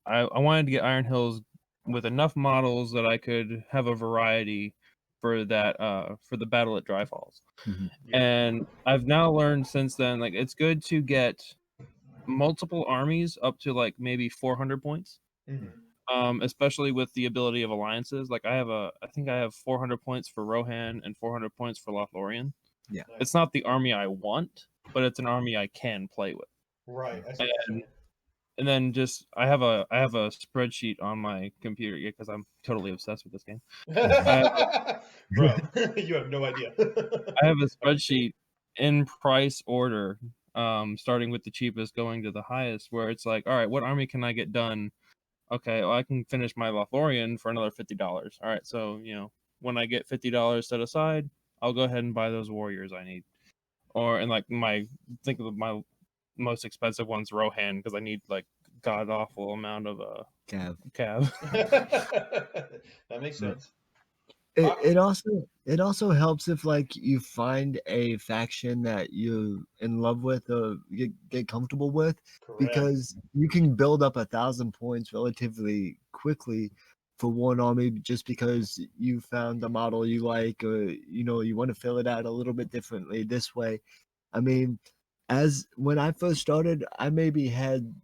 Speaker 3: I wanted to get Iron Hills with enough models that I could have a variety for that for the battle at Dry Falls. And I've now learned since then, like, it's good to get multiple armies up to like maybe 400 points. Especially with the ability of alliances. Like I think I have 400 points for Rohan and 400 points for Lothlorien.
Speaker 2: Yeah.
Speaker 3: It's not the army I want, but it's an army I can play with.
Speaker 1: Right.
Speaker 3: And then just I have a spreadsheet on my computer because I'm totally obsessed with this game.
Speaker 1: Bro, you have no idea.
Speaker 3: I have a spreadsheet in price order, starting with the cheapest going to the highest, where it's like, all right, what army can I get done? Okay, well, I can finish my Lothlorien for another $50. All right, so when I get $50 set aside, I'll go ahead and buy those warriors I need. And like think of my most expensive one's Rohan, because I need like god awful amount of cav.
Speaker 1: That makes sense.
Speaker 2: It also helps if like you find a faction that you're in love with or get comfortable with. Correct. Because you can build up 1,000 points relatively quickly for one army just because you found a model you like, or you want to fill it out a little bit differently this way. I mean, as when I first started, I maybe had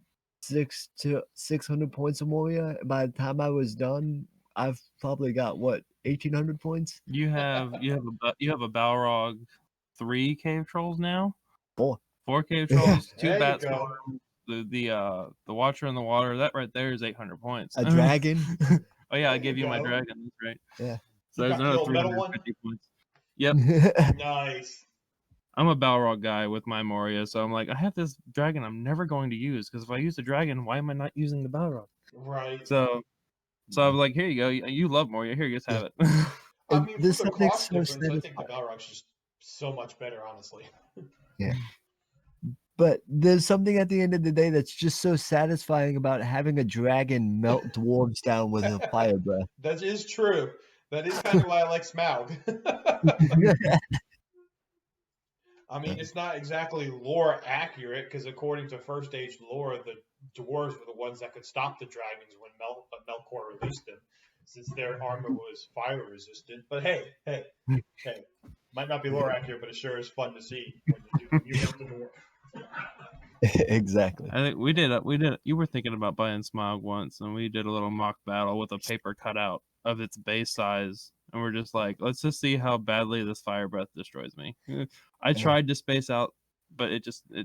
Speaker 2: 600 to 600 points of Moria. By the time I was done, I've probably got 1,800 points.
Speaker 3: You have a Balrog 3 cave trolls now. 4 cave trolls, 2 bats, the Watcher in the Water. That right there is 800 points.
Speaker 2: A dragon.
Speaker 3: Oh yeah, I gave you my dragon. That's right.
Speaker 2: Yeah.
Speaker 3: So there's another 350 points. Yep.
Speaker 1: Nice.
Speaker 3: I'm a Balrog guy with my Moria, so I'm like, I have this dragon I'm never going to use, because if I use the dragon, why am I not using the Balrog?
Speaker 1: Right.
Speaker 3: So I'm like, here you go. You love Moria. Here, just have it.
Speaker 1: I mean, for the cost difference, I think the Balrog's just so much better, honestly.
Speaker 2: Yeah. But there's something at the end of the day that's just so satisfying about having a dragon melt dwarves down with a fire breath.
Speaker 1: That is true. That is kind of why I like Smaug. I mean, it's not exactly lore accurate, because according to First Age lore, the dwarves were the ones that could stop the dragons when Melkor released them, since their armor was fire resistant. But hey, might not be lore accurate, but it sure is fun to see when you melt the dwarf.
Speaker 2: Exactly.
Speaker 3: I think we did. You were thinking about buying Smaug once, and we did a little mock battle with a paper cutout of its base size, and we're just like, let's just see how badly this fire breath destroys me. I tried to space out, but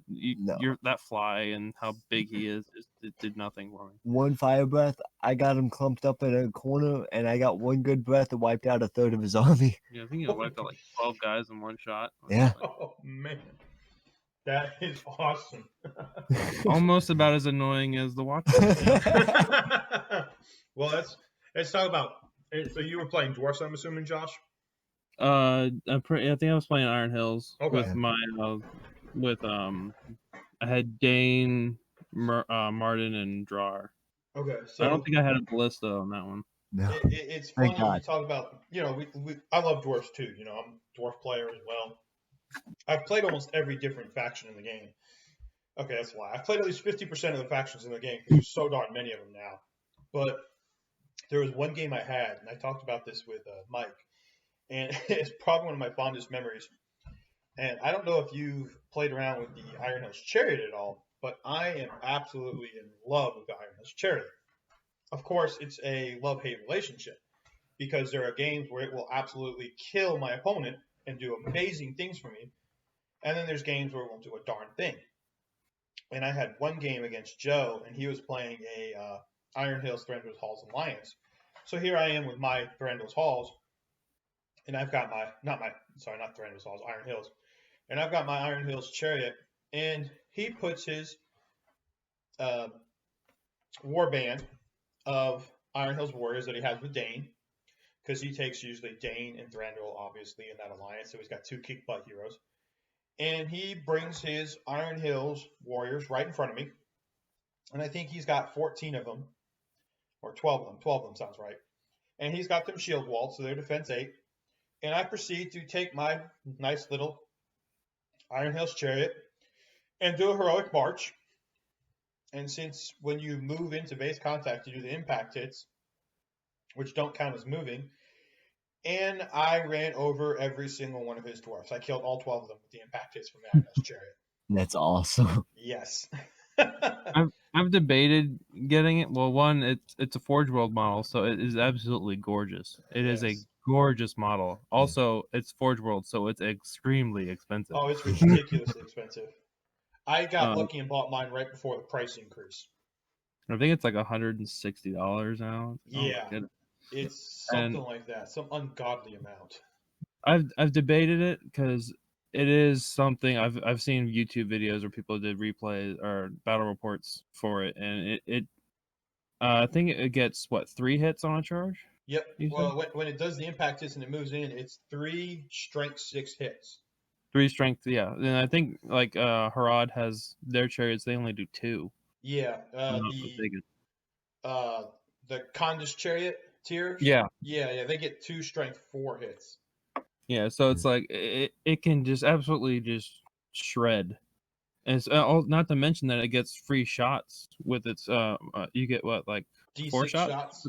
Speaker 3: you're that fly and how big he is, it did nothing for me.
Speaker 2: One fire breath, I got him clumped up in a corner, and I got one good breath that wiped out a third of his army.
Speaker 3: Yeah, I think he wiped out like 12 guys in one shot.
Speaker 2: Yeah.
Speaker 1: Oh man, that is awesome.
Speaker 3: Almost about as annoying as the Watcher.
Speaker 1: Well, let's talk about. So you were playing dwarfs, I'm assuming, Josh?
Speaker 3: I think I was playing Iron Hills with my I had Dane, Martin, and Drar.
Speaker 1: Okay, so
Speaker 3: I don't think I had a ballista on that one.
Speaker 2: No.
Speaker 1: It's funny when you talk about, I love dwarfs too. I'm a dwarf player as well. I've played almost every different faction in the game. Okay, that's a lie. I've played at least 50% of the factions in the game because there's so darn many of them now. But there was one game I had, and I talked about this with Mike, and it's probably one of my fondest memories. And I don't know if you've played around with the Iron Hills Chariot at all, but I am absolutely in love with the Iron Hills Chariot. Of course, it's a love-hate relationship because there are games where it will absolutely kill my opponent and do amazing things for me, and then there's games where it won't do a darn thing. And I had one game against Joe, and he was playing a Iron Hills, Thranduil's Halls Alliance. So here I am with my Thranduil's Halls, and I've got not Thranduil's Halls, Iron Hills. And I've got my Iron Hills Chariot, and he puts his warband of Iron Hills Warriors that he has with Dane, because he takes usually Dane and Thranduil, obviously, in that alliance, so he's got 2 kick butt heroes. And he brings his Iron Hills Warriors right in front of me, and I think he's got 14 of them, or 12 of them. 12 of them sounds right. And he's got them shield walled, so they're defense 8. And I proceed to take my nice little Iron Hills Chariot and do a heroic march. And since when you move into base contact, you do the impact hits, which don't count as moving, and I ran over every single one of his dwarfs. I killed all 12 of them with the impact hits from the Iron Hills Chariot.
Speaker 2: That's awesome.
Speaker 1: Yes.
Speaker 3: I've debated getting it. Well, one, it's a Forge World model, so it is absolutely gorgeous. It is a gorgeous model. Also, it's Forge World, so it's extremely expensive.
Speaker 1: Oh, it's ridiculously expensive. I got lucky and bought mine right before the price increase.
Speaker 3: I think it's like $160 now.
Speaker 1: Yeah, it's something like that, some ungodly amount.
Speaker 3: I've debated it because it is something I've seen YouTube videos where people did replays or battle reports for it, and it I think it gets 3 hits on a charge.
Speaker 1: Yep. Well, when it does the impact hits and it moves in, it's 3 strength 6 hits.
Speaker 3: 3 strength, yeah. And I think like Harad has their chariots; they only do 2.
Speaker 1: Yeah. The Khanda's chariot tiers.
Speaker 3: Yeah.
Speaker 1: Yeah. They get 2 strength 4 hits.
Speaker 3: Yeah. So it's like it can just absolutely just shred. And it's not to mention that it gets free shots with its you get like
Speaker 1: D6
Speaker 3: 4 shots?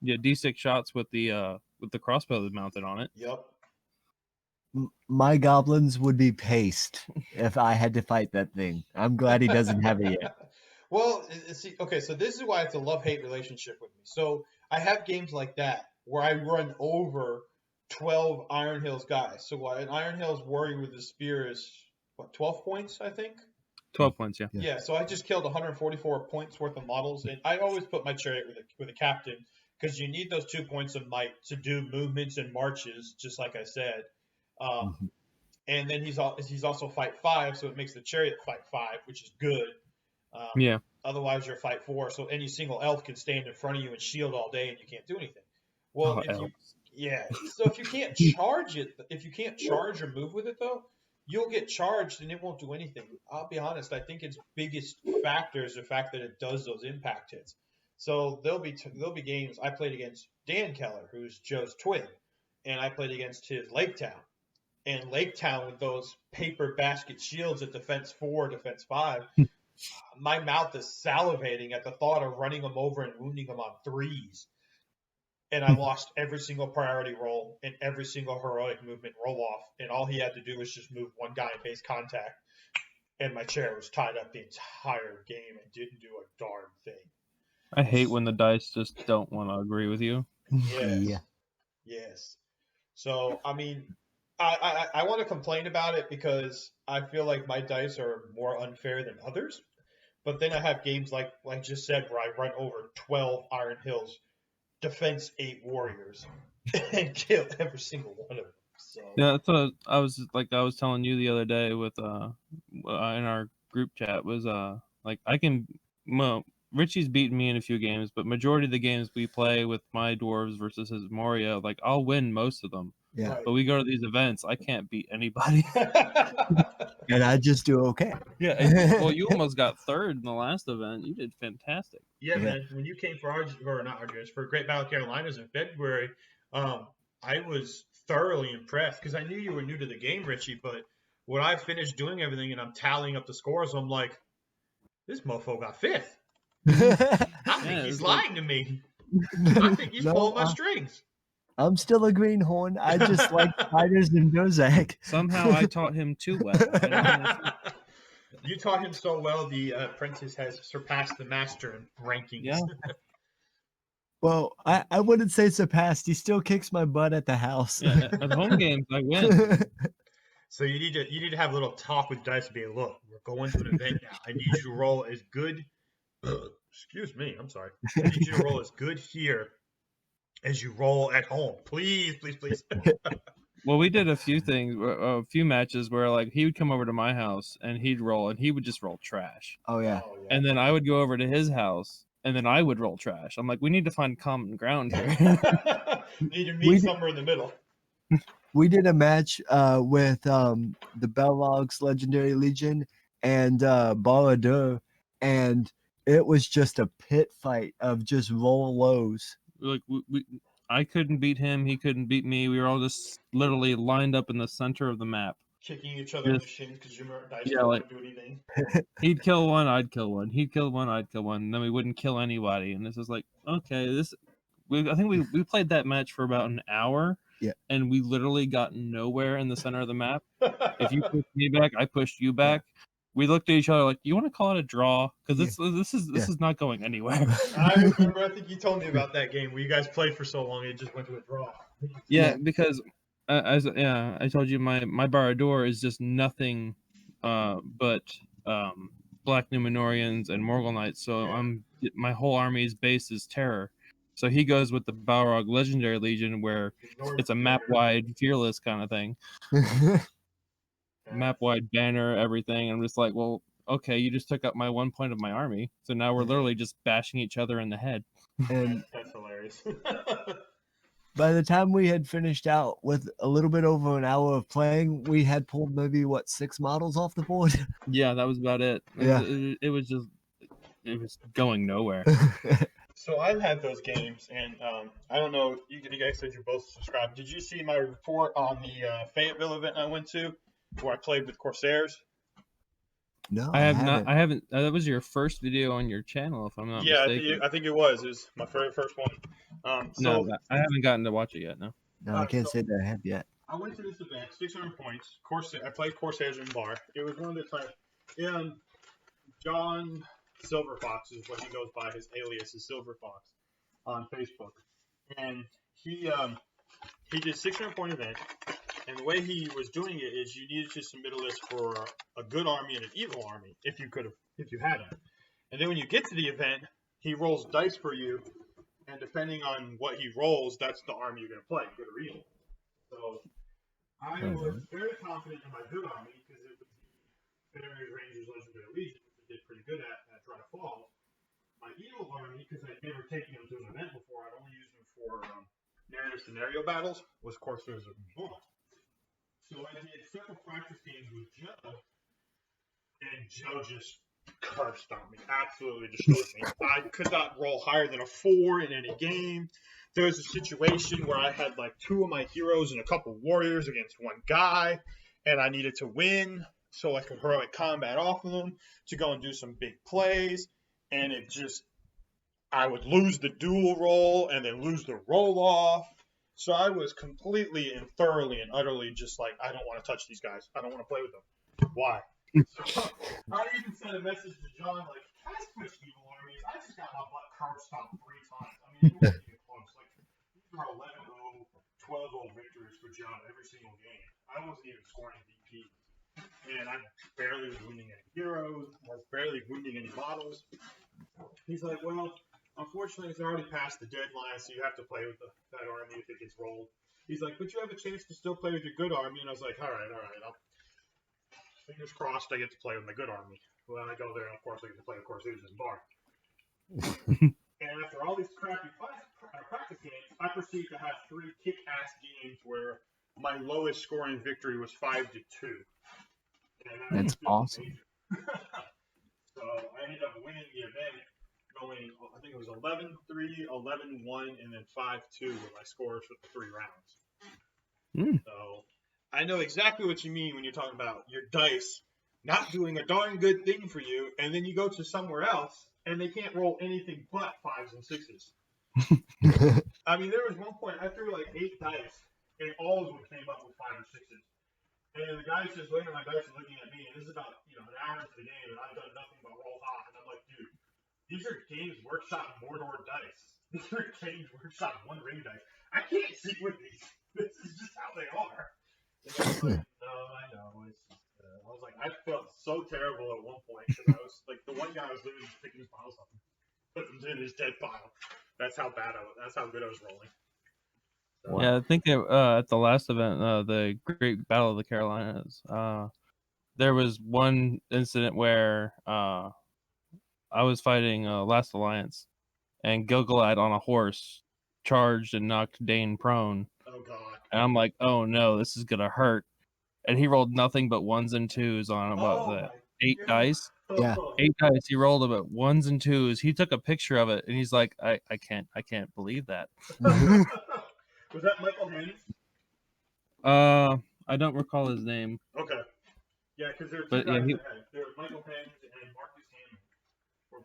Speaker 3: Yeah, D6 shots with the crossbow mounted on it.
Speaker 1: Yep.
Speaker 2: My goblins would be paced if I had to fight that thing. I'm glad he doesn't have it yet.
Speaker 1: Well, see, okay, so this is why it's a love-hate relationship with me. So I have games like that where I run over 12 Iron Hills guys. So an Iron Hills warrior with the spear is, 12 points, I think?
Speaker 3: 12 points, yeah.
Speaker 1: Yeah, so I just killed 144 points worth of models, and I always put my chariot with a captain because you need those 2 points of might to do movements and marches, just like I said. And then he's also fight 5, so it makes the chariot fight 5, which is good.
Speaker 3: Yeah.
Speaker 1: Otherwise, you're fight 4, so any single elf can stand in front of you and shield all day, and you can't do anything. Well, so if you can't charge or move with it though, you'll get charged and it won't do anything. I'll be honest. I think its biggest factor is the fact that it does those impact hits. So there'll be games I played against Dan Keller, who's Joe's twin, and I played against his Lake Town. And Lake Town with those paper basket shields at defense 4, defense 5, my mouth is salivating at the thought of running them over and wounding them on 3s. And I lost every single priority roll and every single heroic movement roll off. And all he had to do was just move one guy in base contact. And my chair was tied up the entire game and didn't do a darn thing.
Speaker 3: I hate when the dice just don't want to agree with you.
Speaker 1: Yes. Yes. So, I mean, I want to complain about it because I feel like my dice are more unfair than others. But then I have games like I just said where I run over 12 Iron Hills defense 8 warriors and kill every single one of them. So
Speaker 3: yeah, that's what I was telling you the other day with in our group chat was Richie's beaten me in a few games, but majority of the games we play with my dwarves versus his Moria, like I'll win most of them.
Speaker 2: Yeah.
Speaker 1: Right.
Speaker 3: But we go to these events, I can't beat anybody.
Speaker 2: And I just do okay.
Speaker 3: Yeah. Well, you almost got 3rd in the last event. You did fantastic.
Speaker 1: Yeah, man. When you came for for Great Battle Carolinas in February, I was thoroughly impressed because I knew you were new to the game, Richie. But when I finished doing everything and I'm tallying up the scores, I'm like, This mofo got 5th. I think he's
Speaker 3: it's
Speaker 1: lying to me. I think he's pulling my strings.
Speaker 2: I'm still a greenhorn. I just like spiders and Bozak.
Speaker 3: Somehow I taught him too well. I don't know.
Speaker 1: You taught him so well, the apprentice has surpassed the master in rankings.
Speaker 3: Yeah.
Speaker 2: Well, I wouldn't say surpassed. He still kicks my butt at the house.
Speaker 3: Yeah, at home games, I win.
Speaker 1: So you need to have a little talk with Dice and be like, look, we're going to an event now. I need you to roll as good. Excuse me, I'm sorry. I need you to roll as good here as you roll at home. Please, please, please.
Speaker 3: Well, we did a few things, a few matches where like he would come over to my house and he'd roll, and he would just roll trash.
Speaker 2: Oh yeah.
Speaker 3: And then I would go over to his house, and then I would roll trash. I'm like, we need to find common ground here.
Speaker 1: Need to meet somewhere in the middle.
Speaker 2: We did a match with the Bellogs Legendary Legion and Balladur, and it was just a pit fight of just roll lows.
Speaker 3: Like I couldn't beat him, he couldn't beat me. We were all just literally lined up in the center of the map,
Speaker 1: kicking each other in the shins because you remember Dice
Speaker 3: like,
Speaker 1: do anything.
Speaker 3: He'd kill one, I'd kill one. He'd kill one, I'd kill one. And then we wouldn't kill anybody. And this is like, okay, I think we played that match for about an hour.
Speaker 2: Yeah.
Speaker 3: And we literally got nowhere in the center of the map. If you pushed me back, I pushed you back. Yeah. We looked at each other like, you want to call it a draw? Because this is not going anywhere.
Speaker 1: I remember, I think you told me about that game where you guys played for so long it just went to a draw.
Speaker 3: Yeah, because I told you my Barador is just nothing but Black Numenorians and Morgul Knights. So my whole army's base is Terror. So he goes with the Balrog Legendary Legion, where it's a map-wide fearless kind of thing. Map-wide banner, everything. I'm just like, well, okay, you just took up my 1 point of my army. So now we're literally just bashing each other in the head.
Speaker 2: And
Speaker 1: that's hilarious.
Speaker 2: By the time we had finished out with a little bit over an hour of playing, we had pulled maybe 6 models off the board.
Speaker 3: Yeah, that was about it.
Speaker 2: Yeah.
Speaker 3: It was going nowhere.
Speaker 1: So I've had those games, and I don't know. You guys said you're both subscribed. Did you see my report on the Fayetteville event I went to, where I played with Corsairs?
Speaker 2: No,
Speaker 3: I haven't. That was your first video on your channel, if I'm not mistaken.
Speaker 1: Yeah, I think it was. It was my first one.
Speaker 3: No, I haven't gotten to watch it yet. No.
Speaker 2: No, I can't say that I have yet.
Speaker 1: I went to this event, 600 points. I played Corsairs in bar. It was one of the times. John Silverfox is what he goes by. His alias is Silverfox on Facebook, and he did 600 point event. And the way he was doing it is you needed to submit a list for a good army and an evil army if you had them. And then when you get to the event, he rolls dice for you, and depending on what he rolls, that's the army you're going to play, good or evil. So I was very confident in my good army because it was the Fairy Rangers Legendary Legion, which I did pretty good at Dry Falls. My evil army, because I'd never taken them to an event before, I'd only used them for narrative scenario battles, was Corsairs of One. So I did several practice games with Joe, and Joe just cursed on me, absolutely destroyed me. I could not roll higher than a 4 in any game. There was a situation where I had 2 of my heroes and a couple warriors against one guy, and I needed to win so I could heroic combat off of them to go and do some big plays, and I would lose the duel roll and then lose the roll off. So I was completely and thoroughly and utterly just I don't want to touch these guys. I don't want to play with them. Why? So I even sent a message to John can I switch evil armies? I just got my butt curb stomped 3 times. I mean, it wasn't even close. These were 11-0, 12-0 victories for John every single game. I wasn't even scoring VP. And I barely was wounding any heroes or barely wounding any models. He's like, well, unfortunately, it's already past the deadline, so you have to play with that army if it gets rolled. He's like, but you have a chance to still play with your good army. And I was like, all right. Fingers crossed I get to play with my good army. Well, I go there, and of course, I get to play with Corsairs in bar. And after all these crappy practice games, I proceed to have 3 kick-ass games where my lowest scoring victory was 5-2.
Speaker 2: That's awesome.
Speaker 1: So I ended up winning the event. Going, I think it was 11-3, 11-1, and then 5-2 were my scores for the 3 rounds. So I know exactly what you mean when you're talking about your dice not doing a darn good thing for you, and then you go to somewhere else and they can't roll anything but 5s and 6s. I mean, there was one point I threw like 8 dice, and all of them came up with 5 or 6s. And the guy's just looking at my dice and looking at me, and this is about an hour into the game, and I've done nothing but roll hot, and I'm like, dude, these are Games Workshop Mordor dice. These are Games Workshop One Ring dice. I can't see with these. This is just how they are. And I was like, no, I know. It's just, I was like, I felt so terrible at one point because I was like, the one guy was literally just picking his bottles up and putting them in his dead pile. That's how bad that's how good I was rolling. So,
Speaker 3: Yeah, I think at the last event, the Great Battle of the Carolinas, there was one incident where I was fighting Last Alliance, and Gilgalad on a horse charged and knocked Dane prone.
Speaker 1: Oh god.
Speaker 3: And I'm like, oh no, this is gonna hurt. And he rolled nothing but 1s and 2s on about 8 dice.
Speaker 2: Yeah.
Speaker 3: 8 dice. He rolled about 1s and 2s. He took a picture of it, and he's like, I can't believe that.
Speaker 1: Was that Michael Haynes?
Speaker 3: I don't recall his name.
Speaker 1: Okay. Yeah, because there were
Speaker 3: But
Speaker 1: two
Speaker 3: yeah,
Speaker 1: guys ahead. There was Michael Haynes and Marcus Hammond.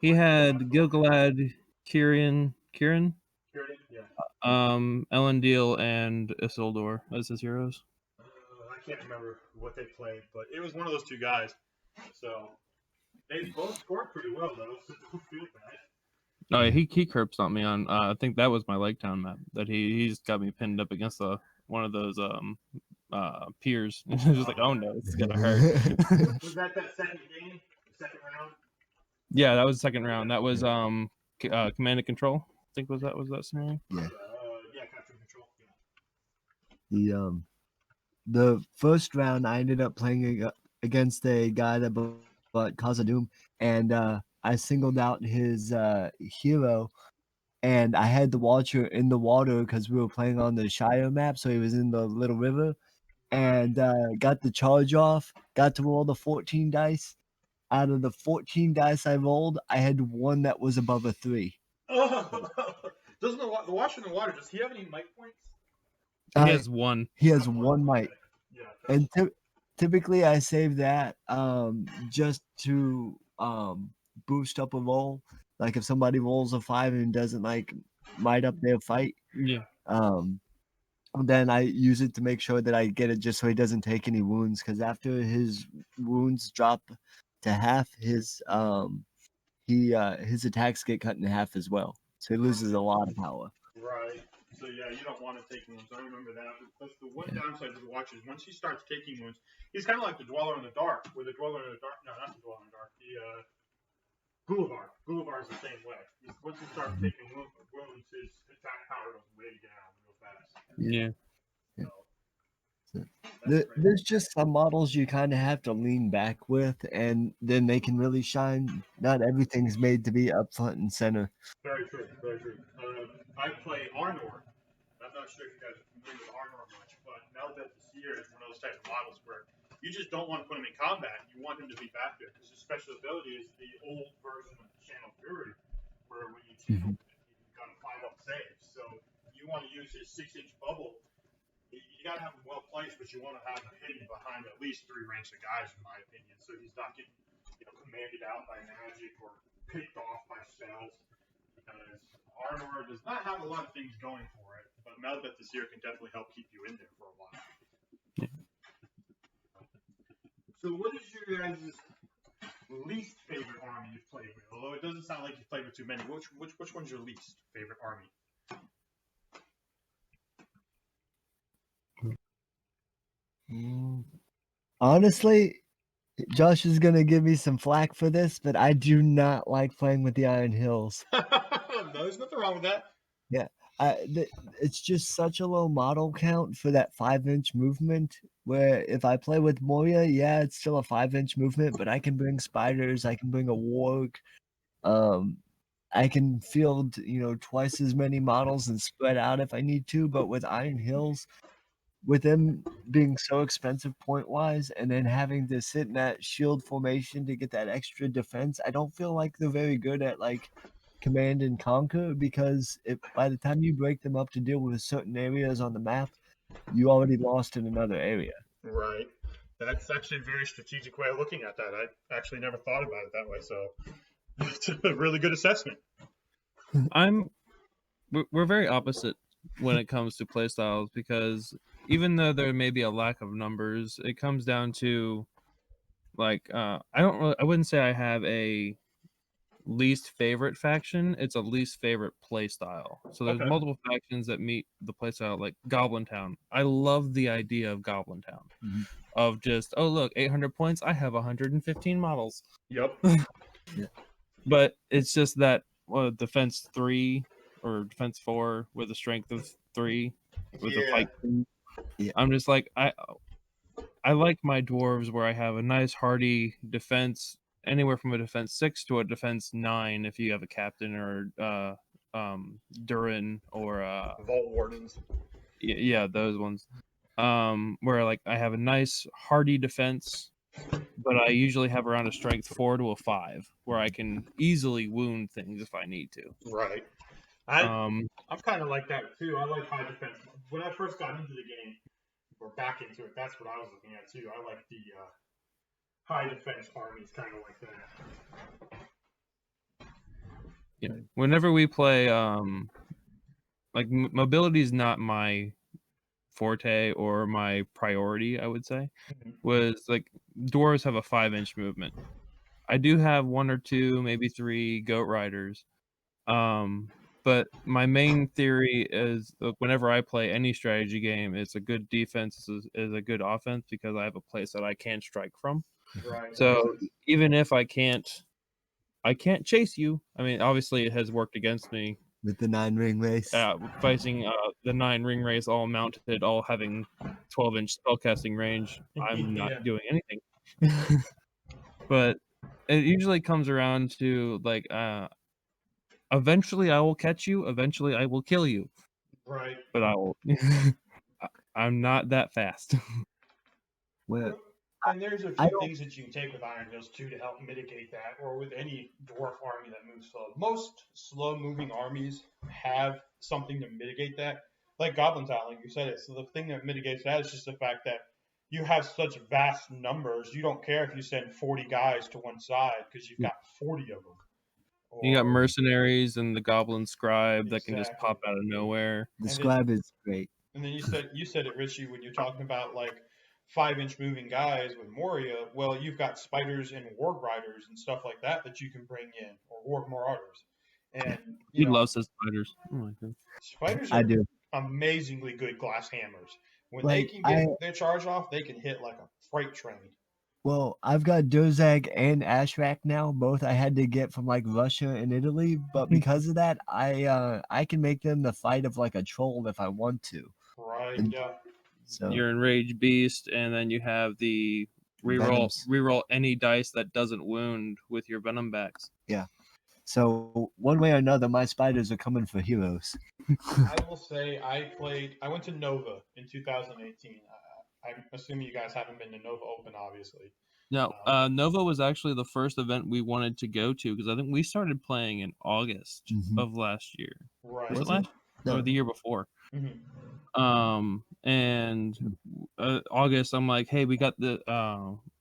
Speaker 3: he had Gilgalad, Kieran,
Speaker 1: Kieran? Yeah.
Speaker 3: Elendil, and Isildur as his heroes.
Speaker 1: I can't remember what they played, but it was one of those two guys. So they both scored pretty well, though, so don't feel bad.
Speaker 3: No, he curb stomped me on. I think that was my Lake Town map that he's got me pinned up against one of those piers. It was just like, oh no, this is gonna hurt.
Speaker 1: Was that second game? The second round?
Speaker 3: Yeah, that was the second round. That was Command and Control. I think was that scenario.
Speaker 2: Yeah.
Speaker 1: Yeah, Capture and Control. Yeah.
Speaker 2: The first round, I ended up playing against a guy that bought Cause of Doom, and I singled out his hero, and I had the Watcher in the water because we were playing on the Shire map, so he was in the little river, and got the charge off, got to roll the 14 dice. Out of the 14 dice I rolled, I had one that was above a 3.
Speaker 1: Oh, doesn't the Watcher in the water, does he have any mic points?
Speaker 3: He has one.
Speaker 2: He has one mic.
Speaker 1: Yeah.
Speaker 2: And typically I save that just to boost up a roll. Like if somebody rolls a 5 and doesn't like might up their fight,
Speaker 3: Yeah.
Speaker 2: then I use it to make sure that I get it just so he doesn't take any wounds. Because after his wounds drop to half, his attacks get cut in half as well. So he loses a lot of power.
Speaker 1: Right. So yeah, you don't want to take wounds. I remember that. That's the one downside to the Watcher is once he starts taking wounds, he's kind of like the Dweller in the Dark, where the Dweller in the Dark, no, not the Dweller in the Dark, the Gullivar. Gullivar's the same way. Once he starts taking wounds, his attack power goes way down real fast.
Speaker 3: Yeah.
Speaker 1: So,
Speaker 2: there's just some models you kind of have to lean back with, and then they can really shine. Not everything's made to be up front and center.
Speaker 1: Very true. Very true. I play Arnor. I'm not sure if you guys are familiar with Arnor much, but Melbeth this year is one of those types of models where you just don't want to put him in combat. You want him to be back there because his special ability is the old version of the Channel Fury, where when you channel it, you've got to 5-up saves. So you want to use his 6-inch bubble. You got to have him well placed, but you want to have him hidden behind at least 3 ranks of guys, in my opinion, so he's not getting commanded out by magic or picked off by spells. Because Arnor does not have a lot of things going for it, but Melbeth this year can definitely help keep you in there for a while.
Speaker 3: Yeah.
Speaker 1: So what is your guys' least favorite army you've played with? Although it doesn't sound like you've played with too many. Which one's your least favorite army?
Speaker 2: Honestly, Josh is gonna give me some flack for this, but I do not like playing with the Iron Hills.
Speaker 1: No, there's nothing wrong with that.
Speaker 2: Yeah, it's just such a low model count for that 5-inch movement. Where if I play with Moria, yeah, it's still a 5-inch movement, but I can bring spiders, I can bring a warg, I can field twice as many models and spread out if I need to. But with Iron Hills, with them being so expensive point wise, and then having to sit in that shield formation to get that extra defense, I don't feel like they're very good at like command and conquer, because by the time you break them up to deal with certain areas on the map, you already lost in another area.
Speaker 1: Right. That's actually a very strategic way of looking at that. I actually never thought about it that way. So it's a really good assessment.
Speaker 3: We're very opposite when it comes to playstyles, because even though there may be a lack of numbers, it comes down to like I wouldn't say I have a least favorite faction. It's a least favorite playstyle. So there's
Speaker 1: Okay.
Speaker 3: multiple factions that meet the playstyle, like Goblin Town. I love the idea of Goblin Town.
Speaker 2: Mhm.
Speaker 3: Of just, oh look, 800 points, I have 115 models.
Speaker 1: Yep.
Speaker 3: But it's just that defense 3 or defense 4 with a strength of 3 with a fight.
Speaker 2: Yeah.
Speaker 3: I'm just like, I like my dwarves where I have a nice hardy defense, anywhere from a defense 6 to a defense 9 if you have a captain or Durin or
Speaker 1: Vault Wardens.
Speaker 3: yeah, those ones. Where like I have a nice hardy defense, but I usually have around a strength 4 to a 5 where I can easily wound things if I need to.
Speaker 1: Right. I'm kind of like that too. I like high defense. When I first got into the game, or back into it, that's what I was looking at too. I like the high defense armies, kind of like that.
Speaker 3: Yeah. Whenever we play, like mobility is not my forte or my priority, I would say. Was like dwarves have a 5-inch movement. I do have 1 or 2, maybe 3 goat riders. But my main theory is whenever I play any strategy game, it's a good defense is a good offense because I have a place that I can strike from.
Speaker 1: Right.
Speaker 3: So even if I can't chase you. I mean, obviously it has worked against me
Speaker 2: with the 9-ring race.
Speaker 3: Facing the 9-ring race, all mounted, all having 12-inch spellcasting range. I'm not doing anything. But it usually comes around to like, eventually I will catch you. Eventually I will kill you.
Speaker 1: Right.
Speaker 3: But I will. I'm not that fast.
Speaker 2: Well,
Speaker 1: and there's a few things that you can take with Iron Hills too to help mitigate that, or with any dwarf army that moves slow. Most slow-moving armies have something to mitigate that, like Goblin Town, like you said. So the thing that mitigates that is just the fact that you have such vast numbers. You don't care if you send 40 guys to one side because you've got 40 of them.
Speaker 3: You got mercenaries and the Goblin Scribe that can just pop out of nowhere.
Speaker 2: The Scribe is great.
Speaker 1: And then you said it, Richie, when you're talking about like 5-inch moving guys with Moria. Well, you've got spiders and warg riders and stuff like that you can bring in, or warg marauders. And
Speaker 3: he loves his spiders. Oh my god.
Speaker 1: Spiders are amazingly good glass hammers. When they can get their charge off, they can hit like a freight train.
Speaker 2: Well, I've got Dozag and Ashrak now. Both I had to get from like Russia and Italy, but because of that, I can make them the fight of like a troll if I want to.
Speaker 1: Right.
Speaker 2: And
Speaker 1: yeah.
Speaker 3: So you're Enraged Beast, and then you have the reroll any dice that doesn't wound with your venom backs.
Speaker 2: Yeah. So one way or another, my spiders are coming for heroes.
Speaker 1: I will say I went to Nova in 2018. I'm assuming you guys haven't been to Nova Open, obviously.
Speaker 3: No, Nova was actually the first event we wanted to go to because I think we started playing in August of last year.
Speaker 1: Right.
Speaker 3: Was it last or the year before? And August, I'm like, hey, we got the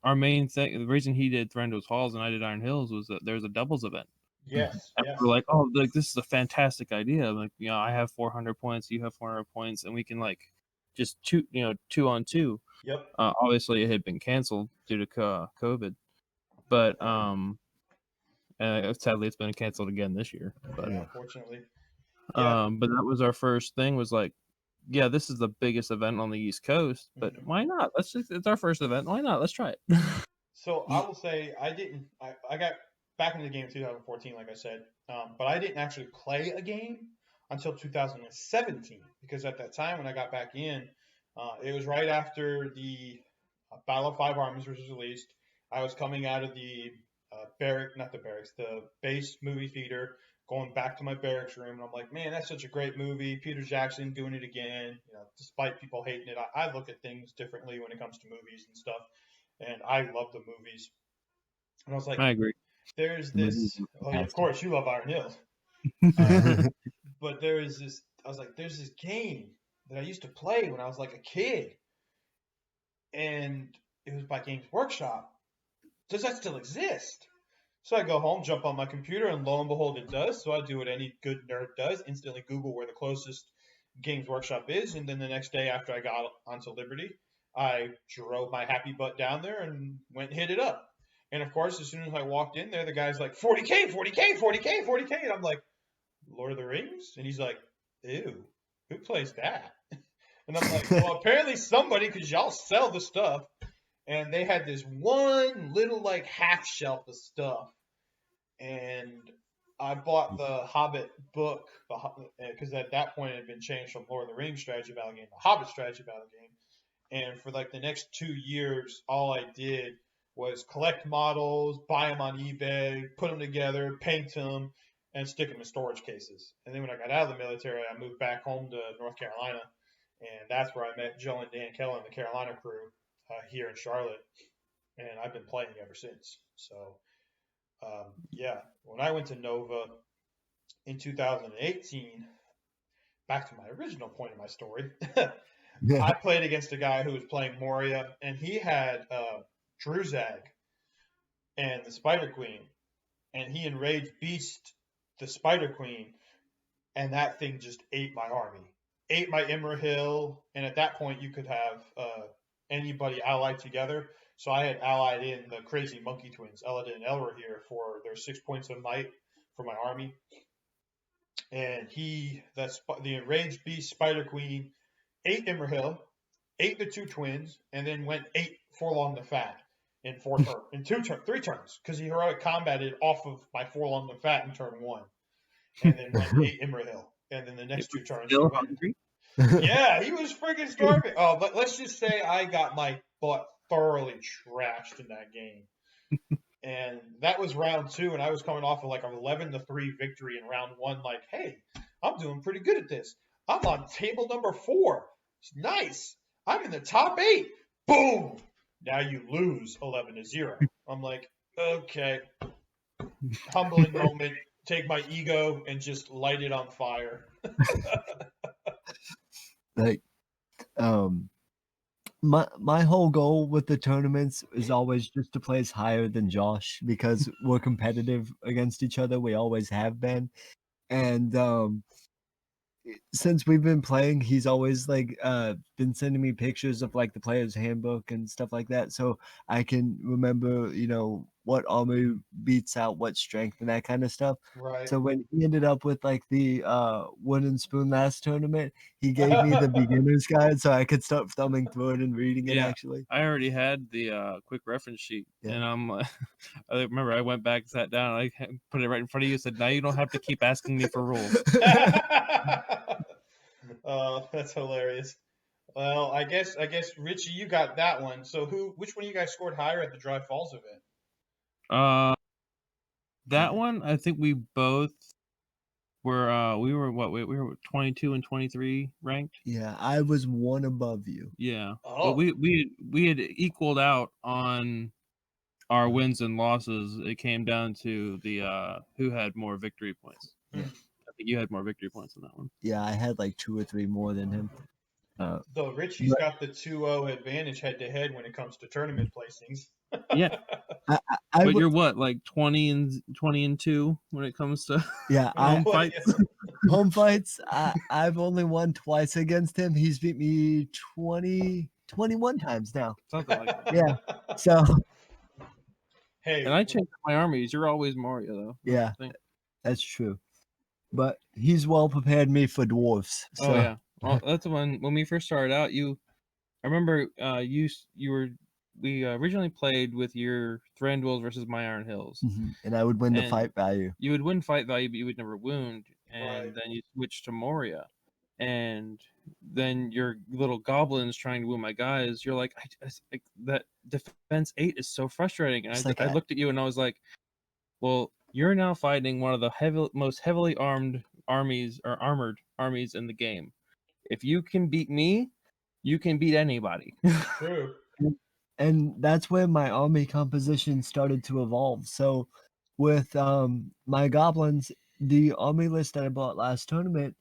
Speaker 3: our main thing. The reason he did Thranduil's Halls and I did Iron Hills was that there's a doubles event.
Speaker 1: Yes.
Speaker 3: And we're like, oh, like this is a fantastic idea. Like, you know, I have 400 points, you have 400 points, and we can like just 2 on 2.
Speaker 1: Yep.
Speaker 3: Obviously, it had been canceled due to COVID, but sadly, it's been canceled again this year. But
Speaker 1: yeah, unfortunately.
Speaker 3: But that was our first thing. Was like, yeah, this is the biggest event on the East Coast, but why not? It's our first event. Why not? Let's try it.
Speaker 1: So I will say I got back into the game in 2014, like I said, but I didn't actually play a game until 2017 because at that time when I got back in, it was right after the Battle of Five Armies was released. I was coming out of the the base movie theater, going back to my barracks room, and I'm like, man, that's such a great movie. Peter Jackson doing it again. You know, despite people hating it, I look at things differently when it comes to movies and stuff, and I love the movies. And I was like,
Speaker 3: I agree.
Speaker 1: There's this. Oh, yeah, of course, you love Iron Hills. But there is this. I was like, there's this game that I used to play when I was like a kid, and it was by Games Workshop. Does that still exist? So I go home, jump on my computer, and lo and behold, it does. So I do what any good nerd does, instantly Google where the closest Games Workshop is. And then the next day after I got onto Liberty, I drove my happy butt down there and went and hit it up. And of course, as soon as I walked in there, the guy's like, 40K, 40K, 40K, 40K. And I'm like, Lord of the Rings? And he's like, ew, who plays that? And I'm like, well, apparently somebody, because y'all sell the stuff. And they had this one little like half shelf of stuff. And I bought the Hobbit book because at that point it had been changed from Lord of the Rings strategy battle game to Hobbit strategy battle game. And for like the next 2 years, all I did was collect models, buy them on eBay, put them together, paint them, and stick them in storage cases. And then when I got out of the military, I moved back home to North Carolina, and that's where I met Joe and Dan Keller and the Carolina crew here in Charlotte, and I've been playing ever since. So, yeah, when I went to Nova in 2018, back to my original point of my story, I played against a guy who was playing Moria, and he had Druzag and the Spider Queen, and he enraged Beast the Spider Queen, and that thing just ate my army, ate my Imrahil, and at that point you could have anybody allied together. So I had allied in the crazy monkey twins, Eladin and Elra here, for their 6 points of might for my army. And the enraged beast Spider Queen ate Imrahil, ate the 2 twins, and then went 8 Forlong the Fat in 3 turns, because he heroic combated off of my Forlong the Fat in turn 1, and then went 8 Imrahil, and then the next 2 turns he went. Yeah, he was freaking starving. Oh, but let's just say I got my butt thoroughly trashed in that game. And that was round 2, and I was coming off of like an 11-3 victory in round 1. Like, hey, I'm doing pretty good at this. I'm on table number 4. It's nice. I'm in the top 8. Boom. Now you lose 11-0. I'm like, okay. Humbling moment. Take my ego and just light it on fire.
Speaker 2: Like, my whole goal with the tournaments is always just to place higher than Josh, because we're competitive against each other. We always have been. And since we've been playing, he's always like been sending me pictures of like the player's handbook and stuff like that, so I can remember, what armor beats out what strength and that kind of stuff.
Speaker 1: Right.
Speaker 2: So when he ended up with like the wooden spoon last tournament, he gave me the beginner's guide so I could start thumbing through it and reading it. Actually,
Speaker 3: I already had the quick reference sheet, and I remember I went back, sat down, I put it right in front of you, said, "Now you don't have to keep asking me for rules."
Speaker 1: Oh, that's hilarious. Well, I guess Richie, you got that one. So which one of you guys scored higher at the Dry Falls event?
Speaker 3: That one, I think we both were we were 22 and 23 ranked.
Speaker 2: Yeah, I was 1 above you.
Speaker 3: Yeah.
Speaker 1: Oh.
Speaker 3: But we had equaled out on our wins and losses. It came down to the who had more victory points.
Speaker 2: Yeah.
Speaker 3: I think you had more victory points on that one.
Speaker 2: Yeah, I had like 2 or 3 more than him.
Speaker 1: So Richie's got the 2-0 advantage head to head when it comes to tournament placings.
Speaker 3: Yeah. But you're what, like 20 and 2 when it comes to home fights?
Speaker 2: Home fights, I've only won twice against him. He's beat me 21 times now.
Speaker 3: Something like that.
Speaker 2: Yeah. So.
Speaker 1: Hey.
Speaker 3: And I changed my armies. You're always Mario, though.
Speaker 2: Yeah, that's true. But he's well prepared me for dwarves. So.
Speaker 3: Oh yeah. Well, that's when we first started out. I remember we originally played with your Thranduils versus my Iron Hills,
Speaker 2: and I would win the fight value.
Speaker 3: You would win fight value, but you would never wound. And
Speaker 1: Right.
Speaker 3: then you switched to Moria, and then your little goblins trying to woo my guys. You're like, that defense 8 is so frustrating. And I looked at you and I was like, well, you're now fighting one of the most heavily armed armies or armored armies in the game. If you can beat me, you can beat anybody.
Speaker 1: True.
Speaker 2: And that's where my army composition started to evolve. So with my goblins, the army list that I bought last tournament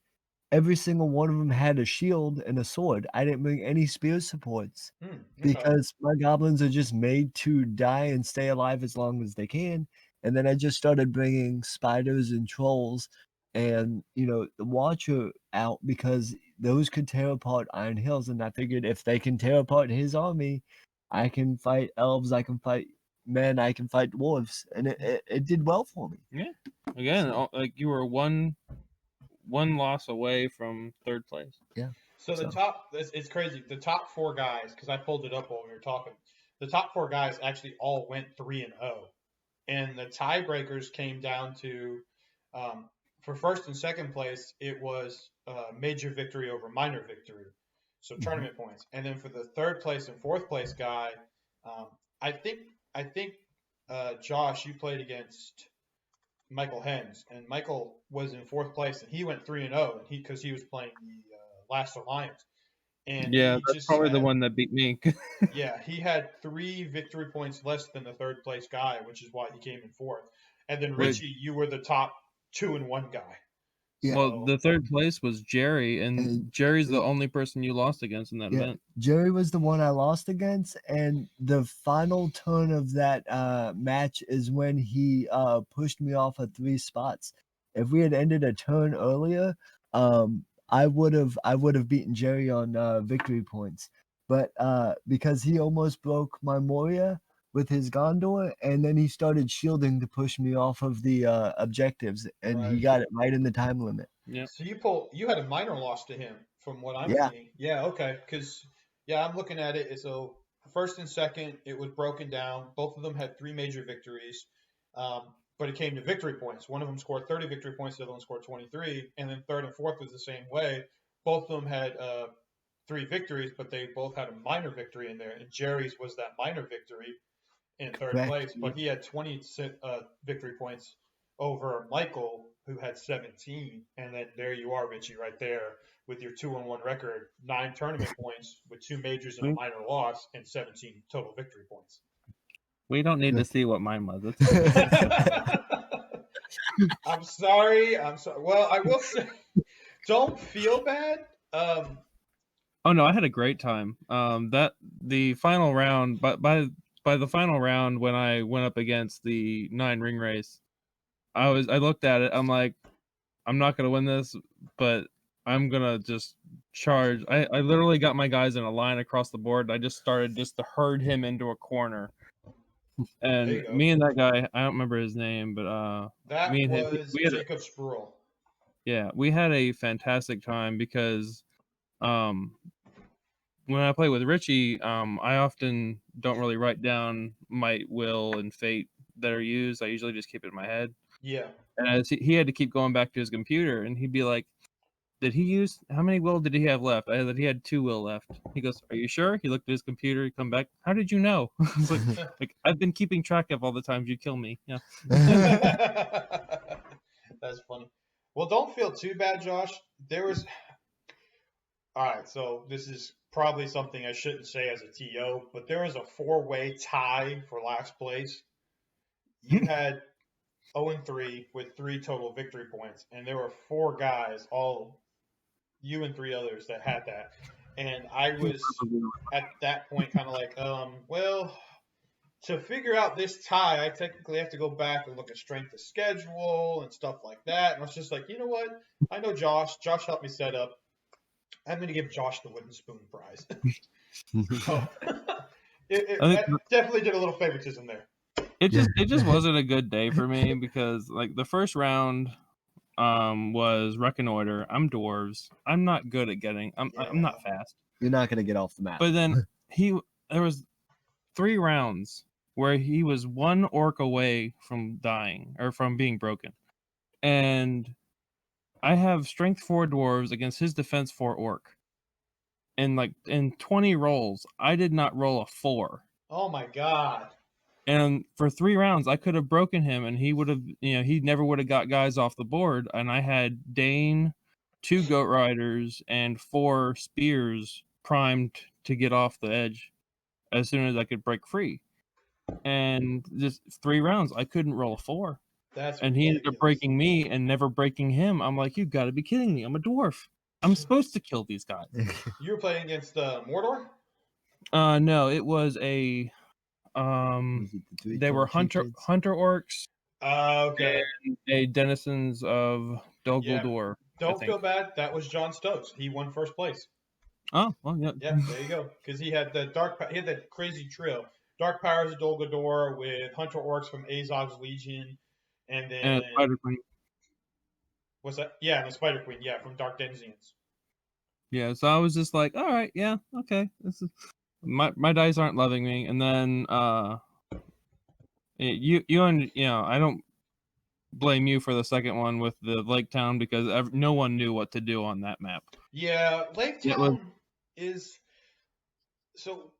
Speaker 2: every single one of them had a shield and a sword. I didn't bring any spear supports
Speaker 1: Okay.
Speaker 2: because my goblins are just made to die and stay alive as long as they can. And then I just started bringing spiders and trolls and, the Watcher out because those could tear apart Iron Hills. And I figured if they can tear apart his army, I can fight elves, I can fight men, I can fight dwarves. And it did well for me.
Speaker 3: Yeah. Again, like you were one loss away from third place.
Speaker 2: Yeah.
Speaker 1: So the top, it's crazy. The top 4 guys, because I pulled it up while we were talking. The top 4 guys actually all went 3-0, and the tiebreakers came down to, for first and second place, it was major victory over minor victory, so tournament points. And then for the third place and fourth place guy, I think Josh, you played against Michael Hens, and Michael was in fourth place, and he went 3-0, and because he was playing the Last Alliance, and
Speaker 3: Yeah,
Speaker 1: he
Speaker 3: that's
Speaker 1: just
Speaker 3: probably the
Speaker 1: had,
Speaker 3: one that beat me.
Speaker 1: yeah, he had 3 victory points less than the third place guy, which is why he came in fourth. And then
Speaker 3: Wait.
Speaker 1: Richie, you were the top 2-1 guy.
Speaker 2: Yeah.
Speaker 3: Well, the third place was Jerry, and Jerry's the only person you lost against in that event.
Speaker 2: Jerry was the one I lost against, and the final turn of that match is when he pushed me off of 3 spots. If we had ended a turn earlier, I would have beaten Jerry on victory points. But because he almost broke my Moria with his Gondor, and then he started shielding to push me off of the objectives, and he
Speaker 1: Right.
Speaker 2: got it right in the time limit.
Speaker 3: Yeah.
Speaker 1: So you had a minor loss to him from what I'm
Speaker 2: Yeah.
Speaker 1: seeing. Yeah, okay. Because, I'm looking at it. So first and second, it was broken down. Both of them had 3 major victories. But it came to victory points. One of them scored 30 victory points. The other one scored 23. And then third and fourth was the same way. Both of them had 3 victories, but they both had a minor victory in there. And Jerry's was that minor victory in third
Speaker 2: Correct.
Speaker 1: place, but he had 20 victory points over Michael, who had 17. And then there you are, Richie, right there with your 2-1 record, 9 tournament points with 2 majors and a minor loss, and 17 total victory points.
Speaker 3: We don't need to see what mine was.
Speaker 1: I'm sorry. Well, I will say, don't feel bad.
Speaker 3: Oh no, I had a great time. That the final round, but by the final round, when I went up against the 9 ring race, I looked at it. I'm like, I'm not gonna win this, but I'm gonna just charge. I literally got my guys in a line across the board. I just started to herd him into a corner. And me and that guy, I don't remember his name, but
Speaker 1: that
Speaker 3: me and
Speaker 1: was
Speaker 3: we had
Speaker 1: Jacob Spruill.
Speaker 3: Yeah, we had a fantastic time because when I play with Richie, I often don't really write down might, will, and fate that are used. I usually just keep it in my head.
Speaker 1: Yeah.
Speaker 3: And as he had to keep going back to his computer, and he'd be like, "Did he use how many will did he have left?" I said he had 2 will left. He goes, "Are you sure?" He looked at his computer. He come back. How did you know? I was like I've been keeping track of all the times you kill me. Yeah.
Speaker 1: That's funny. Well, don't feel too bad, Josh. All right, so this is probably something I shouldn't say as a TO, but there was a 4-way tie for last place. You had 0-3 with 3 total victory points, and there were 4 guys, all you and 3 others, that had that. And I was at that point kind of like, well, to figure out this tie, I technically have to go back and look at strength of schedule and stuff like that. And I was just like, you know what? I know Josh. Josh helped me set up. I'm going to give Josh the wooden spoon prize. So, it definitely did a little favoritism there.
Speaker 3: It just wasn't a good day for me because like the first round was reconnoiter. I'm dwarves. I'm not good at getting. I'm not fast.
Speaker 2: You're not gonna get off the map.
Speaker 3: But then there was 3 rounds where he was 1 orc away from dying or from being broken, and I have strength 4 dwarves against his defense 4 orc. And like in 20 rolls, I did not roll a 4.
Speaker 1: Oh my god.
Speaker 3: And for 3 rounds, I could have broken him, and he would have, he never would have got guys off the board. And I had Dane, 2 goat riders, and 4 spears primed to get off the edge as soon as I could break free. And just 3 rounds, I couldn't roll a 4.
Speaker 1: That's
Speaker 3: and he ended up breaking me and never breaking him. I'm like, you got to be kidding me! I'm a dwarf. I'm supposed to kill these guys.
Speaker 1: You were playing against Mordor?
Speaker 3: No, it was a
Speaker 2: Was it the three
Speaker 3: they were
Speaker 2: country
Speaker 3: hunter
Speaker 2: kids?
Speaker 3: orcs
Speaker 1: Okay.
Speaker 3: and a denizens of Dol
Speaker 1: Yeah.
Speaker 3: Guldur.
Speaker 1: Don't feel bad. That was John Stokes. He won first place.
Speaker 3: Oh, well, yeah.
Speaker 1: Yeah, there you go. Because he had he had that crazy trio. Dark Powers of Dol Guldur with Hunter Orcs from Azog's Legion, and then
Speaker 3: And Spider Queen.
Speaker 1: what's that? Yeah, and the Spider Queen. Yeah, from Dark Denizens.
Speaker 3: Yeah, so I was just like, all right, yeah, okay. This is my dice aren't loving me, and then I don't blame you for the second one with the Lake Town because no one knew what to do on that map.
Speaker 1: Yeah, Lake
Speaker 3: It was-
Speaker 1: Town is so.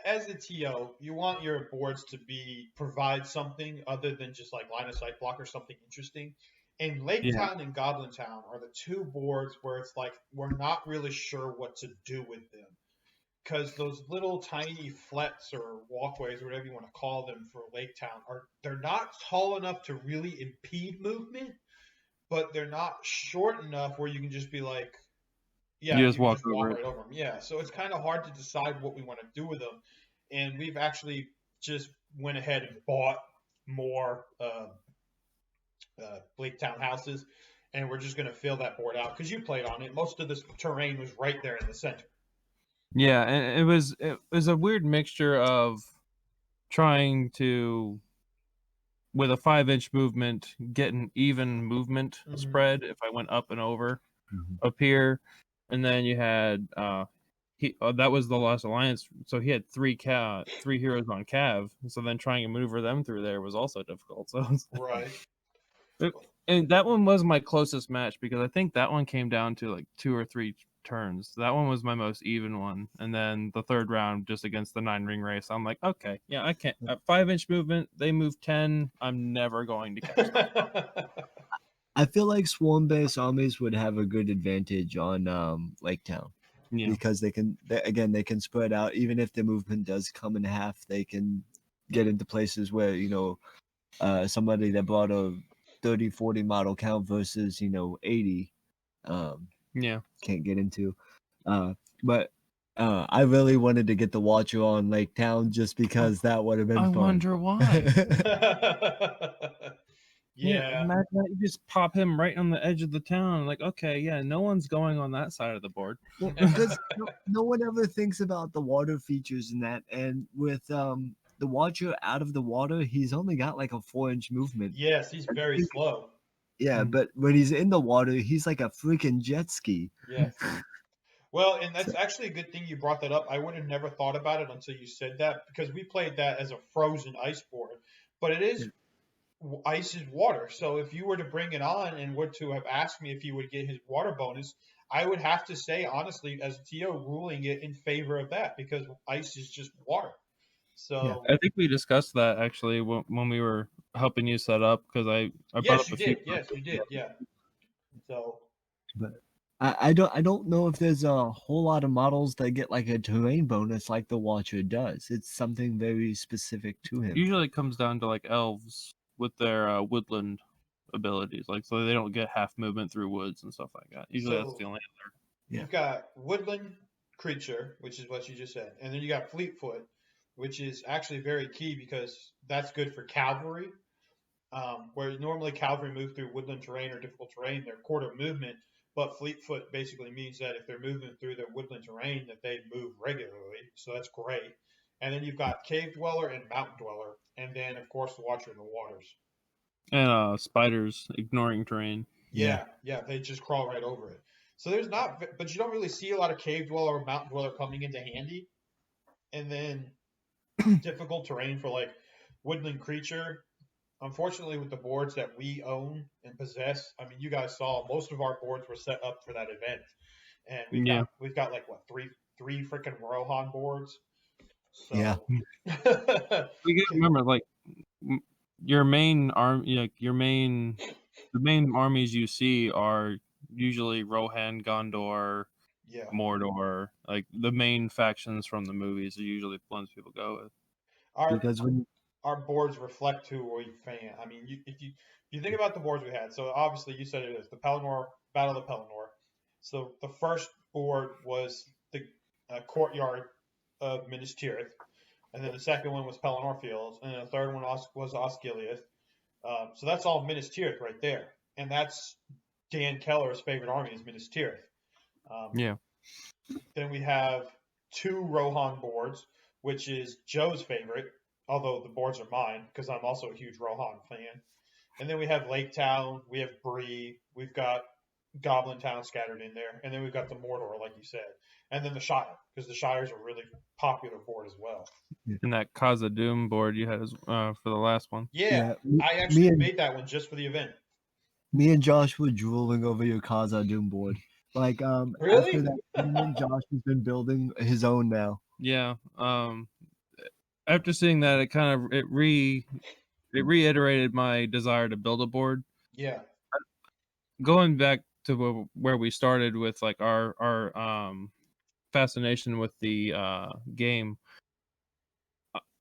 Speaker 1: As a TO, you want your boards to provide something other than just like line of sight block or something interesting. And Lake
Speaker 3: Yeah.
Speaker 1: Town and Goblin Town are the two boards where it's like we're not really sure what to do with them. Because those little tiny flats or walkways, or whatever you want to call them for Lake Town, they're not tall enough to really impede movement, but they're not short enough where you can just be like, yeah,
Speaker 3: You
Speaker 1: you
Speaker 3: just
Speaker 1: can
Speaker 3: walk
Speaker 1: just walk
Speaker 3: over it.
Speaker 1: right over them. Yeah, so it's kind of hard to decide what we want to do with them, and we've actually just went ahead and bought more Lake Town houses, and we're just going to fill that board out because you played on it. Most of this terrain was right there in the center.
Speaker 3: Yeah, and it was a weird mixture of trying to, with a 5-inch movement, get an even movement spread if I went up and over up here, and then you had that was the Lost Alliance, so he had three heroes on Cav, so then trying to maneuver them through there was also difficult. So
Speaker 1: Right.
Speaker 3: and that one was my closest match because I think that one came down to like 2 or 3 turns. That one was my most even one, and then the third round just against the 9-ring race, I'm like, okay, yeah, I can't. At 5-inch movement, they move 10. I'm never going to catch them.
Speaker 2: I feel like swarm-based armies would have a good advantage on Lake Town.
Speaker 3: Yeah.
Speaker 2: Because they can spread out. Even if their movement does come in half, they can get into places where somebody that brought a 30-40 model count versus 80
Speaker 3: Yeah.
Speaker 2: can't get into. But I really wanted to get the Watcher on Lake Town just because that would have been
Speaker 3: I
Speaker 2: fun.
Speaker 3: wonder why.
Speaker 1: Yeah.
Speaker 3: Imagine that you just pop him right on the edge of the town. Like, okay, yeah, no one's going on that side of the board.
Speaker 2: Well, because no one ever thinks about the water features in that, and with the Watcher out of the water, he's only got like a 4-inch movement.
Speaker 1: Yes, he's very slow.
Speaker 2: Yeah, but when he's in the water, he's like a freaking jet ski.
Speaker 1: Yes. Well, and that's actually a good thing you brought that up. I would have never thought about it until you said that because we played that as a frozen ice board, but it is ice is water. So if you were to bring it on and were to have asked me if he would get his water bonus, I would have to say honestly, as TO, ruling it in favor of that because ice is just water. So
Speaker 3: I think we discussed that actually when we were helping you set up because I brought
Speaker 1: yes,
Speaker 3: up
Speaker 1: you
Speaker 3: a few.
Speaker 1: did. Yes, you did. Yeah. So
Speaker 2: But I don't know if there's a whole lot of models that get like a terrain bonus like the Watcher does. It's something very specific to him.
Speaker 3: Usually it comes down to like elves with their woodland abilities, like so they don't get half movement through woods and stuff like that. Usually that's the only other.
Speaker 1: You've got woodland creature, which is what you just said, and then you got Fleetfoot, which is actually very key because that's good for cavalry. Where normally cavalry move through woodland terrain or difficult terrain, they're quarter movement, but Fleetfoot basically means that if they're moving through the woodland terrain, that they move regularly. So that's great. And then you've got Cave Dweller and Mountain Dweller, and then of course the Watcher in the Waters.
Speaker 3: And spiders ignoring terrain.
Speaker 1: Yeah, they just crawl right over it. So there's not, but you don't really see a lot of Cave Dweller or Mountain Dweller coming into handy. And then difficult terrain for like woodland creature. Unfortunately, with the boards that we own and possess, I mean, you guys saw most of our boards were set up for that event, and we've got like what three freaking Rohan boards. So,
Speaker 2: Yeah.
Speaker 3: We gotta remember, like your main the main armies you see are usually Rohan, Gondor, Mordor. Like the main factions from the movies are usually the ones people go with.
Speaker 2: Because when
Speaker 1: our boards reflect who we fan. I mean, if you think about the boards we had, so obviously you said it is the Pelennor Battle of the Pelennor, So the first board was the courtyard of Minas Tirith, and then the second one was Pelennor Fields, and then the third one was Osgiliath. So that's all Minas Tirith right there, and that's Dan Keller's favorite army is Minas Tirith.
Speaker 3: Yeah.
Speaker 1: Then we have 2 Rohan boards, which is Joe's favorite, although the boards are mine because I'm also a huge Rohan fan. And then we have Lake Town, we have Bree, we've got Goblin Town scattered in there, and then we've got the Mordor, like you said, and then the Shire, because the Shire is a really popular board as well.
Speaker 3: And that Khazad-dûm board you had for the last one.
Speaker 1: Yeah, I actually made that one just for the event.
Speaker 2: Me and Josh were drooling over your Khazad-dûm board. Like,
Speaker 1: Really?
Speaker 2: after that tournament, Josh has been building his own now.
Speaker 3: Yeah. After seeing that, it reiterated my desire to build a board.
Speaker 1: Yeah.
Speaker 3: Going back to where we started with like our fascination with the game.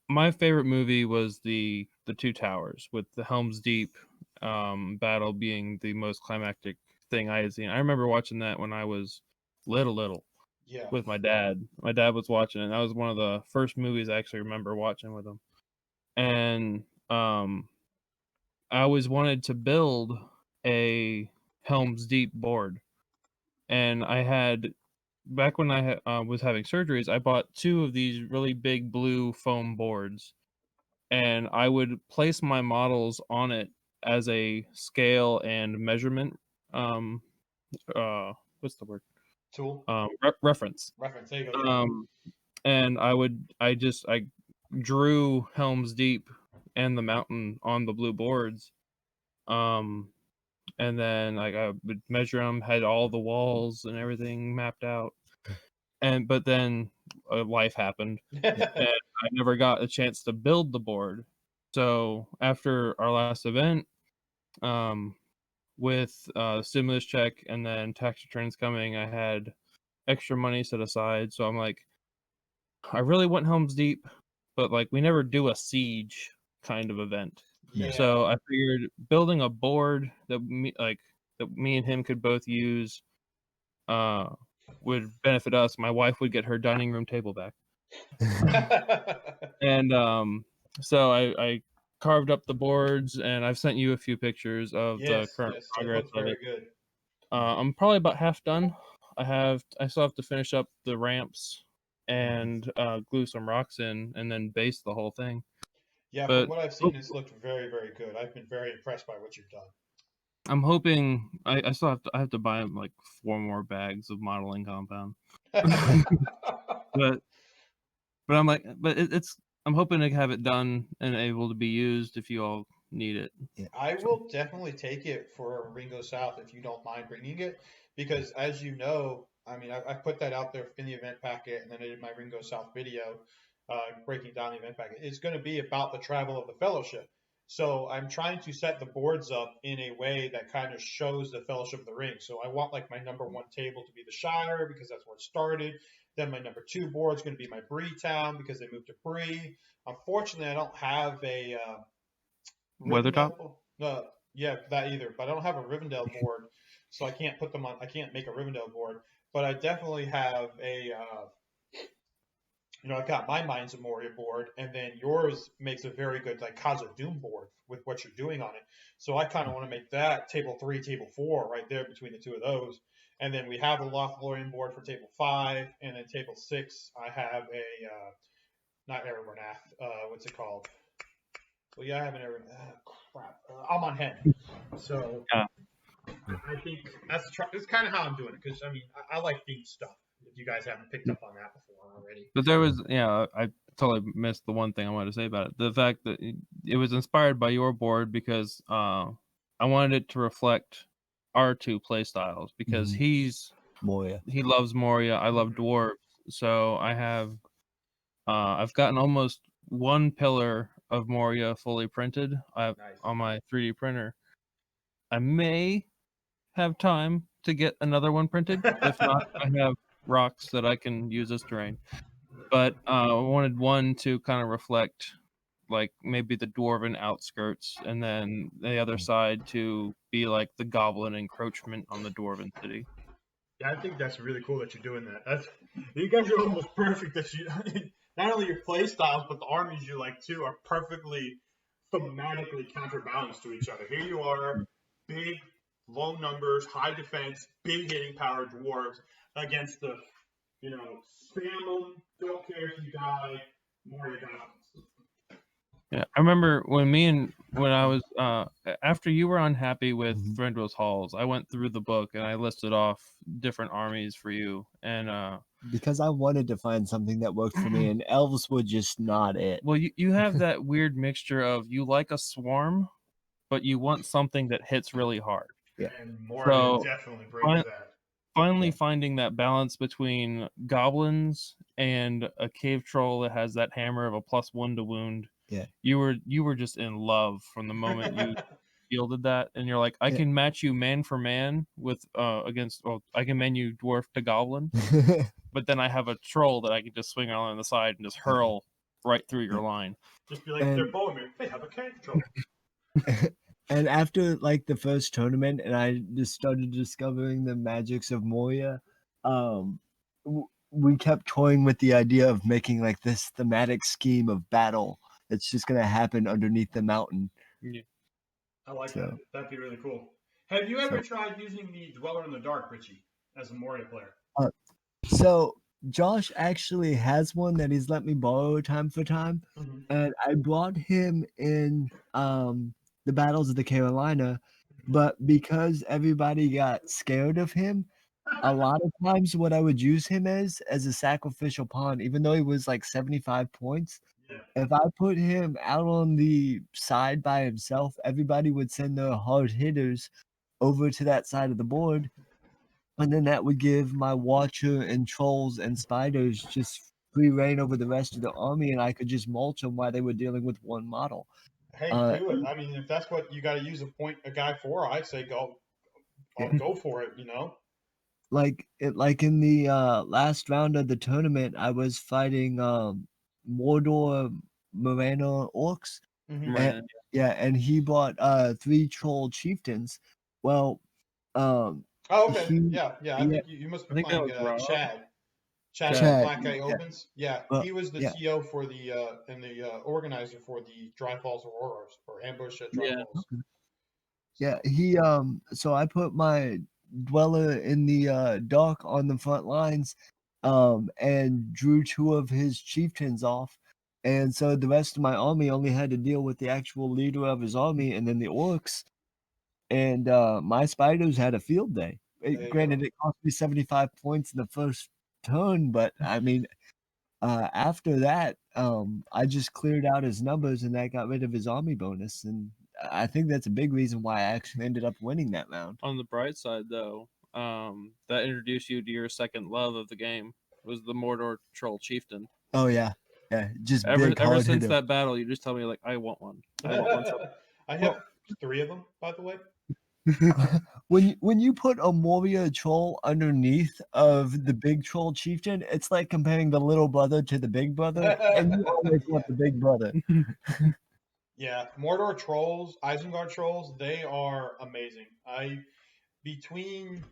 Speaker 3: My favorite movie was the Two Towers, with the Helm's Deep battle being the most climactic thing I had seen. I remember watching that when I was little.
Speaker 1: Yeah.
Speaker 3: With my dad. My dad was watching it. That was one of the first movies I actually remember watching with him. And I always wanted to build a Helm's Deep board. And I had, back when I was having surgeries, I bought 2 of these really big blue foam boards. And I would place my models on it as a scale and measurement. What's the word?
Speaker 1: Tool.
Speaker 3: Reference.
Speaker 1: Reference. There you go.
Speaker 3: And I drew Helm's Deep and the mountain on the blue boards. And then I would measure them, had all the walls and everything mapped out. But then life happened, and I never got a chance to build the board. So after our last event, with stimulus check and then tax returns coming, I had extra money set aside. So I'm like, I really want Helm's Deep, but like we never do a siege kind of event.
Speaker 1: Yeah.
Speaker 3: So I figured building a board that me and him could both use would benefit us. My wife would get her dining room table back. And so I carved up the boards, and I've sent you a few pictures of the current progress of it.
Speaker 1: Good.
Speaker 3: I'm probably about half done. I still have to finish up the ramps and glue some rocks in, and then base the whole thing.
Speaker 1: Yeah, from what I've seen, it's looked very, very good. I've been very impressed by what you've done.
Speaker 3: I'm hoping I still have to buy like 4 more bags of modeling compound. but I'm like, I'm hoping to have it done and able to be used if you all need it.
Speaker 2: Yeah.
Speaker 1: I will definitely take it for Ringo South if you don't mind bringing it, because as you know, I mean, I put that out there in the event packet, and then I did my Ringo South video breaking down the event packet. It's going to be about the travel of the fellowship. So I'm trying to set the boards up in a way that kind of shows the Fellowship of the Ring. So I want like my number 1 table to be the Shire because that's where it started. Then my number 2 board is going to be my Bree town because they moved to Bree. Unfortunately, I don't have a
Speaker 3: Weathertop?
Speaker 1: Yeah, that either. But I don't have a Rivendell board, so I can't put them on. I can't make a Rivendell board. But I definitely have a. I've got my Mines of Moria board, and then yours makes a very good like Khazad-dûm board with what you're doing on it. So I kind of want to make that table 3, table 4 right there between the 2 of those. And then we have a Lothlorien board for table 5, and then table 6 I have a not Erebronath. What's it called? Well, yeah, I have an crap. Amon Hen. So
Speaker 3: yeah.
Speaker 1: I think that's kind of how I'm doing it, because I mean I like themed stuff. If you guys haven't picked up on that before already.
Speaker 3: But there was, I totally missed the one thing I wanted to say about it. The fact that it was inspired by your board because I wanted it to reflect our 2 play styles, because
Speaker 2: Moria.
Speaker 3: He loves Moria. I love dwarves. So I have I've gotten almost 1 pillar of Moria fully printed on my 3D printer. I may have time to get another one printed. If not, I have rocks that I can use as terrain. But I wanted one to kind of reflect like maybe the dwarven outskirts, and then the other side to be like the goblin encroachment on the dwarven city.
Speaker 1: Yeah, I think that's really cool that you're doing that. You guys are almost perfect. That you not only your play styles, but the armies you like too are perfectly thematically counterbalanced to each other. Here you are, big, low numbers, high defense, big hitting power dwarves against the, spam them, don't care if you die, more you got.
Speaker 3: Yeah, I remember when I was after you were unhappy with Threndral's Halls, I went through the book and I listed off different armies for you, and
Speaker 2: because I wanted to find something that worked for me, and elves were just not it.
Speaker 3: well, you have that weird mixture of you like a swarm, but you want something that hits really hard.
Speaker 2: Yeah.
Speaker 1: And Morgan definitely brings that.
Speaker 3: Finally finding that balance between goblins and a cave troll that has that hammer of a +1 to wound.
Speaker 2: Yeah.
Speaker 3: You were just in love from the moment you fielded that, and you're like, I can match you man for man with against. Well, I can man you dwarf to goblin, but then I have a troll that I can just swing on the side and just hurl right through your line.
Speaker 1: Just be like, they're Bowman. They have a cave troll.
Speaker 2: And after like the first tournament, and I just started discovering the magics of Moria, we kept toying with the idea of making like this thematic scheme of battle that's just gonna happen underneath the mountain.
Speaker 3: Yeah.
Speaker 1: I like that. That'd be really cool. Have you ever tried using the Dweller in the Dark, Richie, as a Moria player?
Speaker 2: So Josh actually has one that he's let me borrow time for time, and I brought him in the Battles of the Carolina, but because everybody got scared of him, a lot of times what I would use him as a sacrificial pawn, even though he was like 75 points, if I put him out on the side by himself, everybody would send their hard hitters over to that side of the board, and then that would give my Watcher and Trolls and Spiders just free reign over the rest of the army, and I could just mulch them while they were dealing with one model.
Speaker 1: Hey, do it. I mean, if that's what you got to use a guy for, I'd say go for it.
Speaker 2: Like in the last round of the tournament, I was fighting Mordor Morana orcs. And, and he bought 3 troll chieftains. Well,
Speaker 1: oh, okay. I think you must be playing Chad. Chad Black Eye Opens. Yeah, he was the TO for the and the organizer for the Dry Falls Auroras or Ambush at Dry Falls.
Speaker 2: Yeah, he so I put my Dweller in the dark on the front lines, and drew 2 of his chieftains off. And so the rest of my army only had to deal with the actual leader of his army and then the orcs. And my spiders had a field day. Granted, it cost me 75 points in the first turn, but I mean, after that, I just cleared out his numbers and that got rid of his army bonus. And I think that's a big reason why I actually ended up winning that round.
Speaker 3: On the bright side, though, that introduced you to your second love of the game was the Mordor Troll Chieftain.
Speaker 2: Oh yeah, just
Speaker 3: ever since that battle, you just tell me like, I want one. I want one.
Speaker 1: I have 3 of them, by the way.
Speaker 2: When you put a Moria troll underneath of the big troll chieftain, it's like comparing the little brother to the big brother, and you always want the big brother.
Speaker 1: Yeah, Mordor trolls, Isengard trolls, they are amazing. Between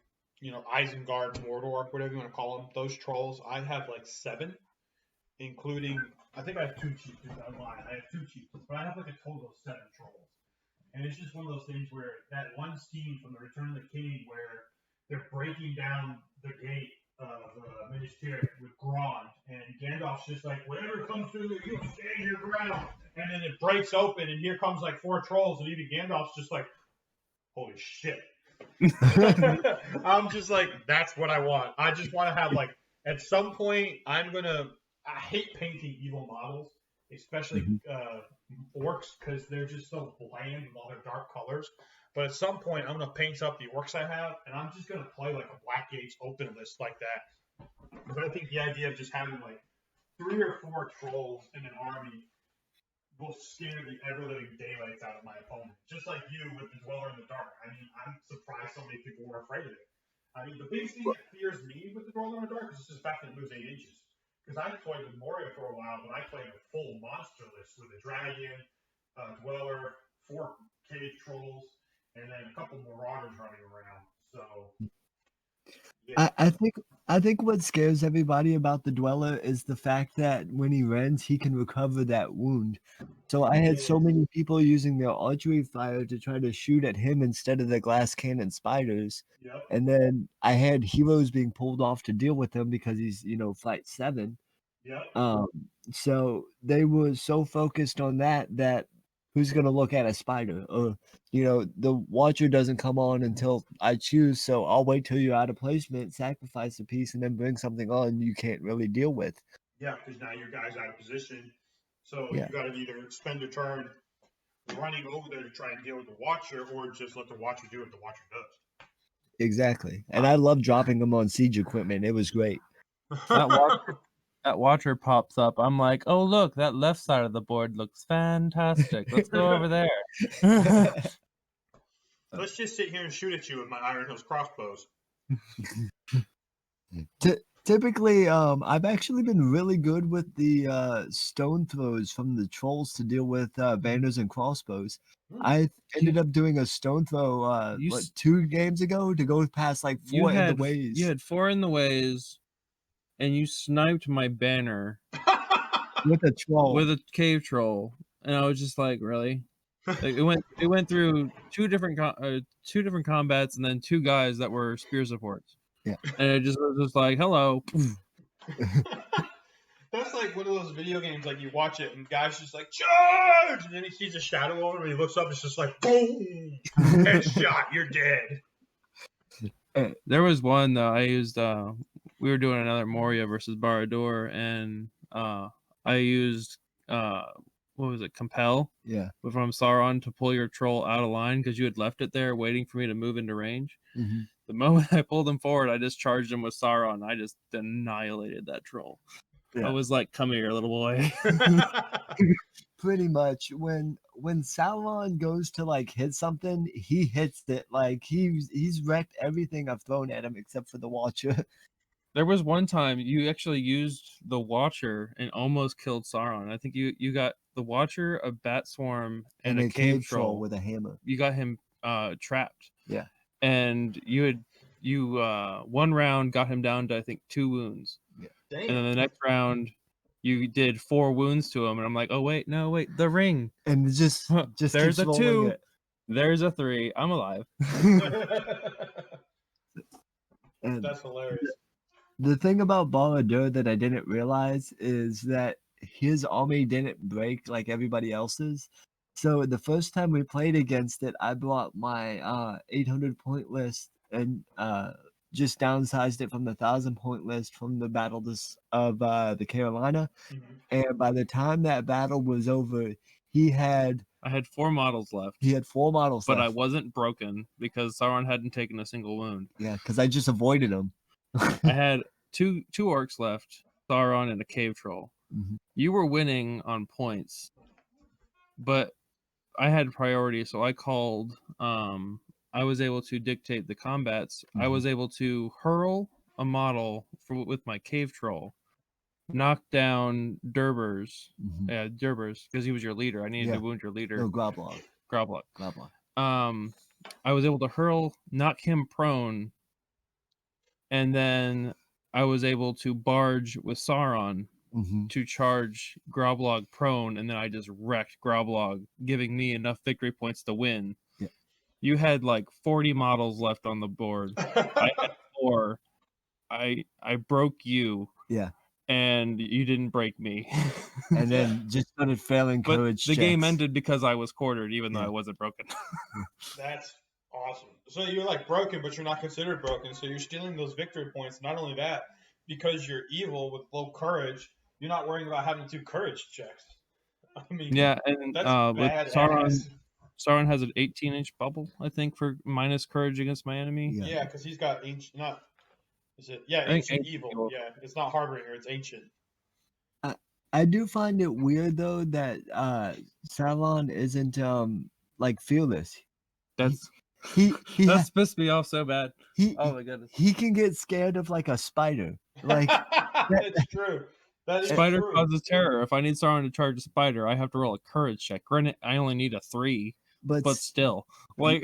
Speaker 1: Isengard, Mordor, whatever you want to call them, those trolls, I have like 7, including I think I have 2 chieftains. I have 2 chieftains, but I have like a total of 7 trolls. And it's just one of those things where that one scene from the Return of the King where they're breaking down the gate of Minas Tirith with Grond, and Gandalf's just like, whatever comes through there, you stand your ground. And then it breaks open, and here comes like 4 trolls, and even Gandalf's just like, holy shit. I'm just like, that's what I want. I just want to have like, at some point, I hate painting evil models, especially orcs, because they're just so bland with all their dark colors. But at some point, I'm going to paint up the orcs I have, and I'm just going to play like a Black Gates open list like that. Because I think the idea of just having like 3 or 4 trolls in an army will scare the ever-living daylights out of my opponent. Just like you with the Dweller in the Dark. I mean, I'm surprised so many people were afraid of it. I mean, the biggest thing that fears me with the Dweller in the Dark is just the fact that it moves 8 inches. Because I played with Moria for a while, but I played a full monster list with a dragon, Dweller, 4 cave trolls, and then a couple marauders running around. So, yeah.
Speaker 2: I think what scares everybody about the Dweller is the fact that when he runs, he can recover that wound. So I had so many people using their archery fire to try to shoot at him instead of the glass cannon spiders.
Speaker 1: Yep.
Speaker 2: And then I had heroes being pulled off to deal with him because he's, fight 7.
Speaker 1: Yep.
Speaker 2: So they were so focused on that who's gonna look at a spider? Or, the watcher doesn't come on until I choose, so I'll wait till you're out of placement, sacrifice a piece, and then bring something on you can't really deal with.
Speaker 1: Yeah, because now your guy's out of position. So
Speaker 2: Yeah.
Speaker 1: you got to either spend a turn running over there to try and deal with the watcher, or just let the watcher do what the watcher does.
Speaker 2: Exactly. And I love dropping them on siege equipment. It was great.
Speaker 3: That watcher pops up. I'm like, oh look, that left side of the board looks fantastic. Let's go over there.
Speaker 1: Let's just sit here and shoot at you with my Iron Hills crossbows.
Speaker 2: Typically, I've actually been really good with the stone throws from the trolls to deal with banners and crossbows. I ended up doing a stone throw 2 games ago to go past like 4 in the ways.
Speaker 3: You had 4 in the ways, and you sniped my banner
Speaker 2: with a troll.
Speaker 3: With a cave troll, and I was just like, really? Like, it went through 2 different combats, and then 2 guys that were spear supports.
Speaker 2: Yeah,
Speaker 3: and it just was just like, hello.
Speaker 1: That's like one of those video games, like you watch it and guy's just like, charge! And then he sees a shadow over him and he looks up, it's just like, boom! Headshot, you're dead.
Speaker 3: There was one that I used, we were doing another Moria versus Barad-dûr, and I used, what was it, Compel?
Speaker 2: Yeah.
Speaker 3: From Sauron to pull your troll out of line because you had left it there waiting for me to move into range.
Speaker 2: Mm-hmm.
Speaker 3: The moment I pulled him forward, I just charged him with Sauron. I just annihilated that troll. Yeah. I was like, come here, little boy.
Speaker 2: Pretty much. When Sauron goes to like hit something, he hits it. Like he's wrecked everything I've thrown at him except for the Watcher.
Speaker 3: There was one time you actually used the Watcher and almost killed Sauron. I think you got the Watcher, a bat swarm, and a cave troll
Speaker 2: with a hammer.
Speaker 3: You got him trapped.
Speaker 2: Yeah.
Speaker 3: And you one round got him down to I think 2 wounds.
Speaker 2: Yeah.
Speaker 1: Damn.
Speaker 3: And then the next round you did 4 wounds to him, and I'm like, oh wait, the ring.
Speaker 2: And just
Speaker 3: there's a 2, there's a 3. I'm alive.
Speaker 1: And that's hilarious.
Speaker 2: The thing about Barad-dûr that I didn't realize is that his army didn't break like everybody else's. So the first time we played against it, I brought my 800 point list and just downsized it from the 1,000 point list from the battle of the Carolina.
Speaker 1: Mm-hmm.
Speaker 2: And by the time that battle was over,
Speaker 3: I had 4 models left.
Speaker 2: He had 4 models
Speaker 3: left. But
Speaker 2: left.
Speaker 3: I wasn't broken because Sauron hadn't taken a single wound.
Speaker 2: Yeah, because I just avoided him.
Speaker 3: I had two orcs left, Sauron and a cave troll.
Speaker 2: Mm-hmm.
Speaker 3: You were winning on points, but I had priority, so I called. I was able to dictate the combats. Mm-hmm. I was able to hurl a model with my cave troll, knock down Durbers, Durbers, because he was your leader. I needed to wound your leader.
Speaker 2: No, Groblog.
Speaker 3: I was able to knock him prone, and then I was able to barge with Sauron to charge Groblog prone, and then I just wrecked Groblog, giving me enough victory points to win.
Speaker 2: Yeah.
Speaker 3: You had like 40 models left on the board. I had 4. I broke you.
Speaker 2: Yeah.
Speaker 3: And you didn't break me.
Speaker 2: And then just started failing courage
Speaker 3: checks. The game ended because I was quartered, even though I wasn't broken.
Speaker 1: That's awesome. So you're like broken, but you're not considered broken. So you're stealing those victory points. Not only that, because you're evil with low courage, you're not worrying about having to do courage checks. I mean,
Speaker 3: yeah, and with Sauron has an 18-inch bubble, I think, for minus courage against my enemy.
Speaker 1: Yeah, because he's got ancient, not. Is it? Yeah, ancient evil. Yeah, it's not Harbinger, it's ancient.
Speaker 2: I do find it weird though that Sauron isn't like fearless.
Speaker 3: That's
Speaker 2: he
Speaker 3: that's pissed me off so bad. Oh my goodness.
Speaker 2: He can get scared of like a spider. Like
Speaker 1: that's true. That is
Speaker 3: spider
Speaker 1: true.
Speaker 3: causes terror. If I need Sauron to charge a spider, I have to roll a courage check. Granted, I only need a 3, but still, like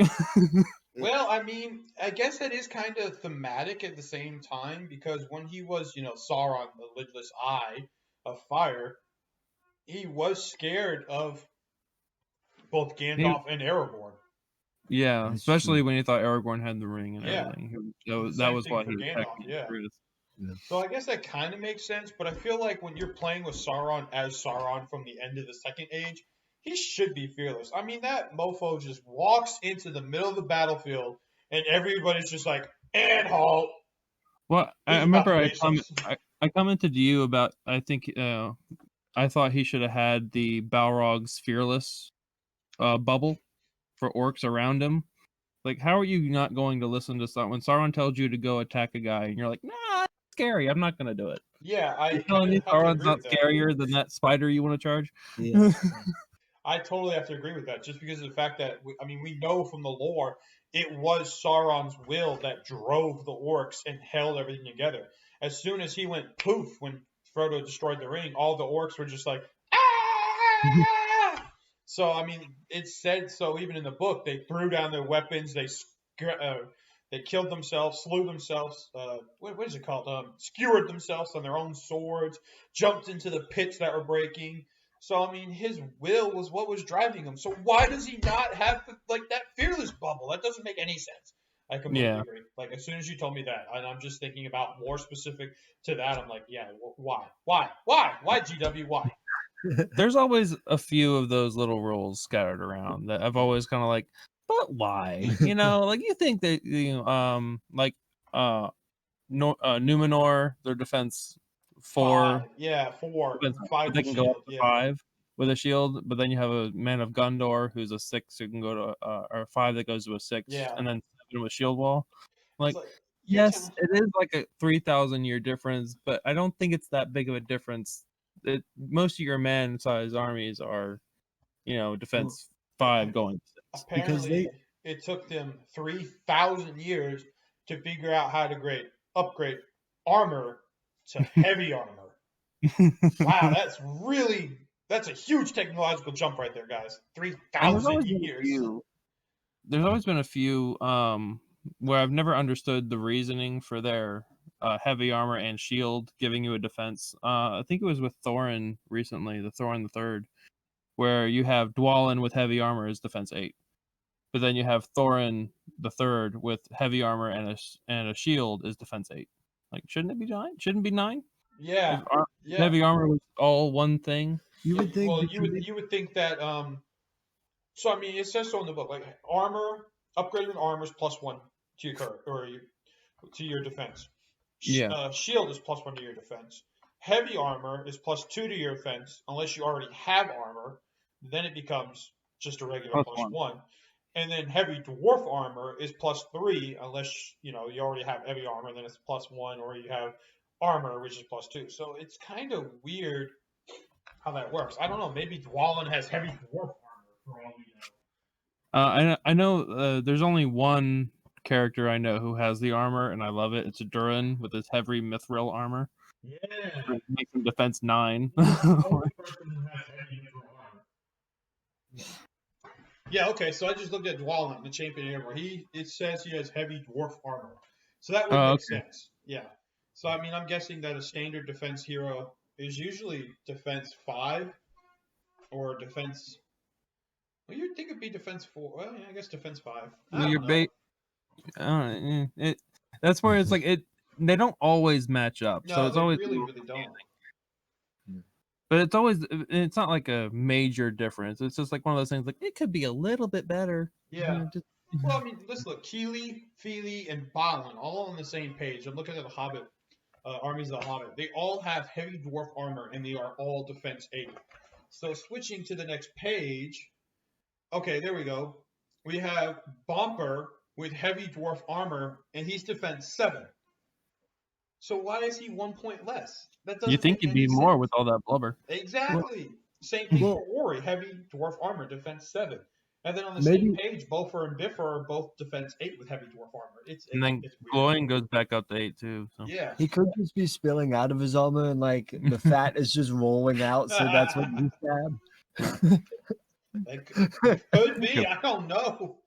Speaker 1: Well, I mean, I guess that is kind of thematic at the same time because when he was, Sauron, the lidless eye of fire, he was scared of both Gandalf and Aragorn.
Speaker 3: Yeah,
Speaker 2: That's
Speaker 3: especially
Speaker 2: true.
Speaker 3: when you thought Aragorn had the ring and
Speaker 1: Yeah.
Speaker 3: everything.
Speaker 1: The
Speaker 3: That
Speaker 1: same
Speaker 3: was
Speaker 1: thing
Speaker 3: why
Speaker 1: for
Speaker 3: he attacked
Speaker 1: Gandalf,
Speaker 3: the
Speaker 1: yeah.
Speaker 3: Brutus.
Speaker 1: So I guess that kind of makes sense, but I feel like when you're playing with Sauron as Sauron from the end of the Second Age, he should be fearless. I mean, that mofo just walks into the middle of the battlefield, and everybody's just like, and halt.
Speaker 3: Well, I
Speaker 1: He's about to
Speaker 3: remember
Speaker 1: waste us.
Speaker 3: I commented to you about I think I thought he should have had the Balrog's fearless bubble for orcs around him. Like, how are you not going to listen to Sauron when Sauron tells you to go attack a guy and you're like, nah, it's scary. I'm not going to do it.
Speaker 1: Yeah, I
Speaker 3: You're
Speaker 1: kind
Speaker 3: telling me
Speaker 1: of have to
Speaker 3: Sauron's
Speaker 1: agree
Speaker 3: not
Speaker 1: with that.
Speaker 3: scarier than that spider you want to charge?
Speaker 2: Yeah.
Speaker 1: I totally have to agree with that, just because of the fact that we know from the lore it was Sauron's will that drove the orcs and held everything together. As soon as he went poof when Frodo destroyed the ring, all the orcs were just like, ah! So I mean, it said so even in the book. They threw down their weapons. They killed themselves, slew themselves. What is it called? Skewered themselves on their own swords. Jumped into the pits that were breaking. So I mean, his will was what was driving him. So why does he not have that fearless bubble? That doesn't make any sense. I completely agree. Like as soon as you told me that, and I'm just thinking about more specific to that. I'm like, yeah, why, GW, why?
Speaker 3: There's always a few of those little rules scattered around that I've always kind of like, but why? Like you think that Numenor, their defense 4,
Speaker 1: 4,
Speaker 3: defense,
Speaker 1: 5
Speaker 3: but they
Speaker 1: with
Speaker 3: can go up
Speaker 1: shield,
Speaker 3: to
Speaker 1: yeah.
Speaker 3: 5 with a shield. But then you have a Man of Gondor who's a 6 who can go to or 5 that goes to a 6,
Speaker 1: Yeah.
Speaker 3: and then 7 with shield wall. Like,
Speaker 1: yes,
Speaker 3: it is like a 3,000-year difference, but I don't think it's that big of a difference. Most of your man-sized armies are, defense 5 going 6.
Speaker 1: Apparently, it took them 3,000 years to figure out how to upgrade armor to heavy armor. Wow, that's a huge technological jump right there, guys. 3,000 years.
Speaker 3: There's always been a few where I've never understood the reasoning for their heavy armor and shield giving you a defense. I think it was with Thorin recently, the Thorin the Third, where you have Dwalin with heavy armor is defense 8, but then you have Thorin the Third with heavy armor and a shield is defense 8. Like, shouldn't it be 9? Shouldn't it be 9?
Speaker 1: Yeah.
Speaker 3: If heavy armor was all one thing.
Speaker 2: You would think.
Speaker 1: Well, you would think that. So I mean, it says so in the book. Like upgrading armor is +1 to your to your defense.
Speaker 3: Yeah.
Speaker 1: Shield is +1 to your defense. Heavy armor is +2 to your defense unless you already have armor. Then it becomes just a regular +1. And then heavy dwarf armor is +3 unless you already have heavy armor. Then it's +1, or you have armor which is +2. So it's kind of weird how that works. I don't know. Maybe Dwalin has heavy dwarf armor for all we know.
Speaker 3: I know there's only one character I know who has the armor, and I love it. It's Durin with his heavy mithril armor.
Speaker 1: Yeah.
Speaker 3: It makes him defense 9.
Speaker 1: Yeah, okay, so I just looked at Dwalin, the champion armor. It says he has heavy dwarf armor. So that would make sense. Yeah. So I mean, I'm guessing that a standard defense hero is usually defense 5 or defense. Well, you'd think it'd be defense 4. Well, yeah, I guess defense 5.
Speaker 3: That's where it's like they don't always match up.
Speaker 1: No,
Speaker 3: so it's
Speaker 1: they
Speaker 3: always
Speaker 1: really don't.
Speaker 3: But it's not like a major difference. It's just like one of those things like it could be a little bit better.
Speaker 1: Yeah. Well, I mean, let's look. Keely, Feely, and Balin all on the same page. I'm looking at the Hobbit, armies of the Hobbit. They all have heavy dwarf armor, and they are all defense 8. So switching to the next page. Okay, there we go. We have Bomper with heavy dwarf armor, and he's defense 7. So why is he 1 point less? That doesn't.
Speaker 3: You think he'd be more with all that blubber?
Speaker 1: Exactly. Same thing for Ori, heavy dwarf armor, defense 7. And then on the same page, Bofur and Bifur are both defense 8 with heavy dwarf armor. It's
Speaker 3: glowing goes back up to 8 too. So.
Speaker 1: Yeah.
Speaker 2: He could just be spilling out of his armor and like the fat is just rolling out, so that's what he stabbed.
Speaker 1: It could be. I don't know.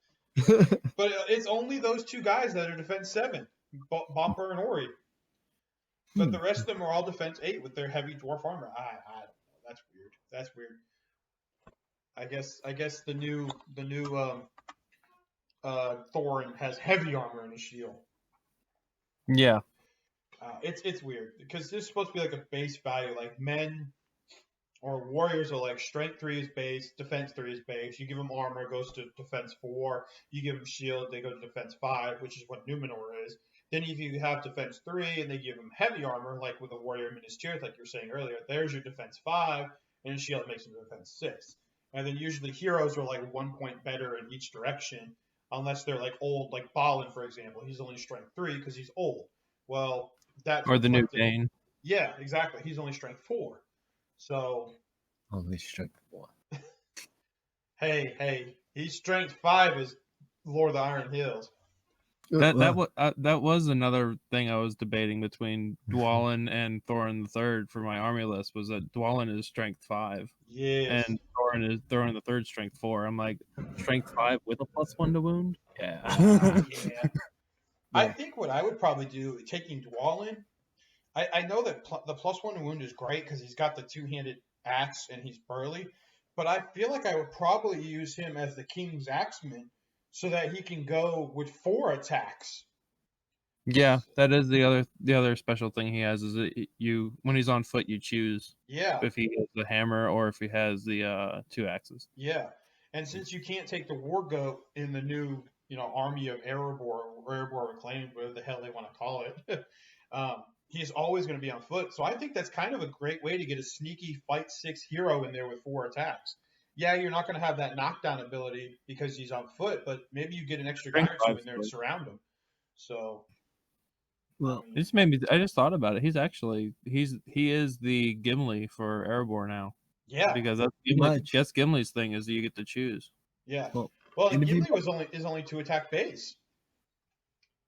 Speaker 1: But it's only those two guys that are defense 7, Bumper and Ori. But the rest of them are all defense 8 with their heavy dwarf armor. I don't know. That's weird. That's weird. I guess the new Thorin has heavy armor and a shield.
Speaker 3: Yeah.
Speaker 1: It's weird because this is supposed to be like a base value. Like men or warriors are like strength 3 is base, defense 3 is base. You give them armor, it goes to defense 4. You give them shield, they go to defense 5, which is what Numenor is. Then if you have defense 3 and they give them heavy armor, like with a warrior ministerial, like you were saying earlier, there's your defense 5, and a shield makes them defense 6. And then usually heroes are like 1 point better in each direction, unless they're like old, like Balin, for example. He's only strength 3 because he's old. Well, that's
Speaker 3: Or the new
Speaker 1: reflected-
Speaker 3: Bane.
Speaker 1: Yeah, exactly. He's only strength 4. So
Speaker 2: Only strength 4.
Speaker 1: hey, he's strength 5 is Lord of the Iron Hills.
Speaker 3: That was another thing I was debating between Dwalin and Thorin III for my army list, was that Dwalin is strength 5
Speaker 1: Yes.
Speaker 3: and Thorin the third strength 4. I'm like, strength 5 with a +1 to wound? Yeah.
Speaker 1: Yeah. I think what I would probably do, taking Dwalin, I know that the +1 to wound is great because he's got the 2-handed axe and he's burly, but I feel like I would probably use him as the King's Axeman so that he can go with 4 attacks.
Speaker 3: Yeah, that is the other special thing he has, is that you, when he's on foot, you choose
Speaker 1: Yeah.
Speaker 3: if he has the hammer or if he has the 2 axes.
Speaker 1: Yeah. And since you can't take the War Goat in the new, army of Erebor or Erebor Reclaimed, whatever the hell they want to call it, he's always going to be on foot. So I think that's kind of a great way to get a sneaky fight 6 hero in there with 4 attacks. Yeah, you're not going to have that knockdown ability because he's on foot, but maybe you get an extra guy or 2 in there to surround him. So,
Speaker 2: Well,
Speaker 3: It just made me. I just thought about it. He is the Gimli for Erebor now,
Speaker 1: yeah,
Speaker 3: because
Speaker 2: much.
Speaker 3: that's Gimli's thing, is that you get to choose.
Speaker 1: yeah.
Speaker 2: Well,
Speaker 1: Well,
Speaker 2: and if you-
Speaker 1: Gimli is only 2 attack base.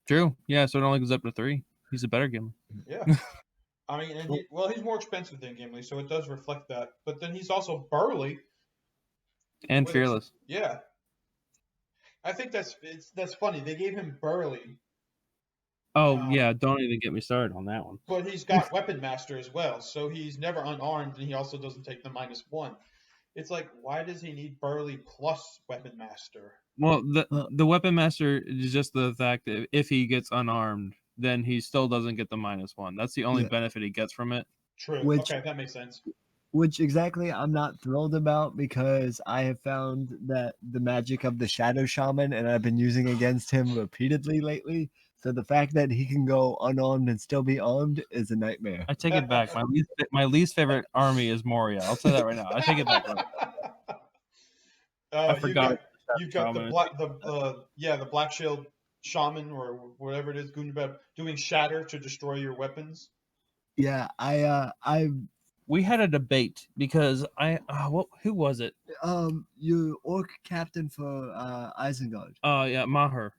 Speaker 3: True. Yeah. So it only goes up to 3. He's a better Gimli.
Speaker 1: Yeah. I mean, and he's more expensive than Gimli, so it does reflect that. But then he's also burly
Speaker 3: And
Speaker 1: with
Speaker 3: fearless.
Speaker 1: Yeah. I think that's funny. They gave him burly,
Speaker 3: Oh yeah. Don't even get me started on that one.
Speaker 1: but he's got Weapon Master as well, so he's never unarmed, and he also doesn't take the -1. It's like, why does he need burly plus Weapon Master?
Speaker 3: Well, the weapon master is just the fact that if he gets unarmed, then he still doesn't get the -1. That's the only
Speaker 2: Yeah.
Speaker 3: benefit he gets from it.
Speaker 1: True.
Speaker 2: Which-
Speaker 1: Okay, that makes sense.
Speaker 2: Which exactly I'm not thrilled about, because I have found that the magic of the Shadow Shaman, and I've been using against him repeatedly lately. So the fact that he can go unarmed and still be armed is a nightmare.
Speaker 3: I take it back. My least favorite army is Moria. I'll say that right now. I take it back. I forgot.
Speaker 1: You've got the Black Shield Shaman or whatever it is, Gundabad, doing shatter to destroy your weapons.
Speaker 2: Yeah,
Speaker 3: We had a debate because who was it?
Speaker 2: your orc captain for Isengard.
Speaker 3: Yeah, Maher.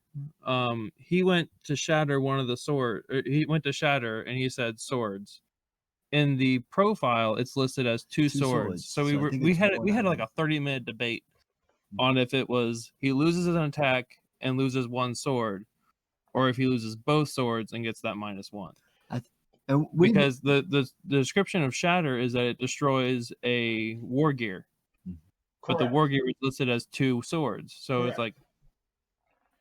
Speaker 3: He went to shatter one of the sword. He went to shatter, and he said swords. In the profile, it's listed as two swords. So
Speaker 2: So I think
Speaker 3: we
Speaker 2: it's
Speaker 3: had
Speaker 2: one, I
Speaker 3: like
Speaker 2: think.
Speaker 3: a 30-minute debate on if it was he loses an attack and loses 1 sword, or if he loses both swords and gets that -1.
Speaker 2: And
Speaker 3: Because the description of shatter is that it destroys a war gear, but the
Speaker 1: Correct.
Speaker 3: war gear is listed as 2 swords. So
Speaker 1: Correct.
Speaker 3: it's like,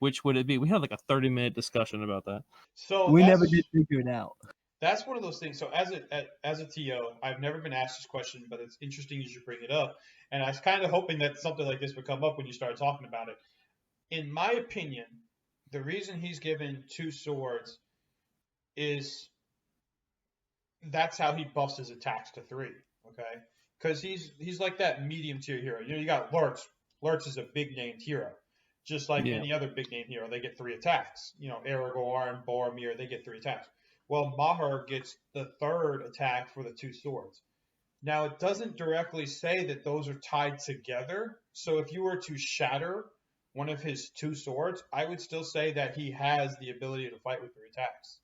Speaker 3: which would it be? We had like a 30-minute discussion about that.
Speaker 1: So
Speaker 2: we never did figure it out.
Speaker 1: That's one of those things. So as a TO, I've never been asked this question, but it's interesting as you bring it up. And I was kind of hoping that something like this would come up when you started talking about it. In my opinion, the reason he's given 2 swords is that's how he buffs his attacks to 3. Okay, because he's like that medium tier hero. You got Lurtz. Lurtz is a big named hero, just like any other big name hero. They get 3 attacks. Aragorn, Boromir, they get 3 attacks. Well, Maher gets the 3rd attack for the 2 swords. Now, it doesn't directly say that those are tied together. So if you were to shatter one of his 2 swords, I would still say that he has the ability to fight with 3 attacks.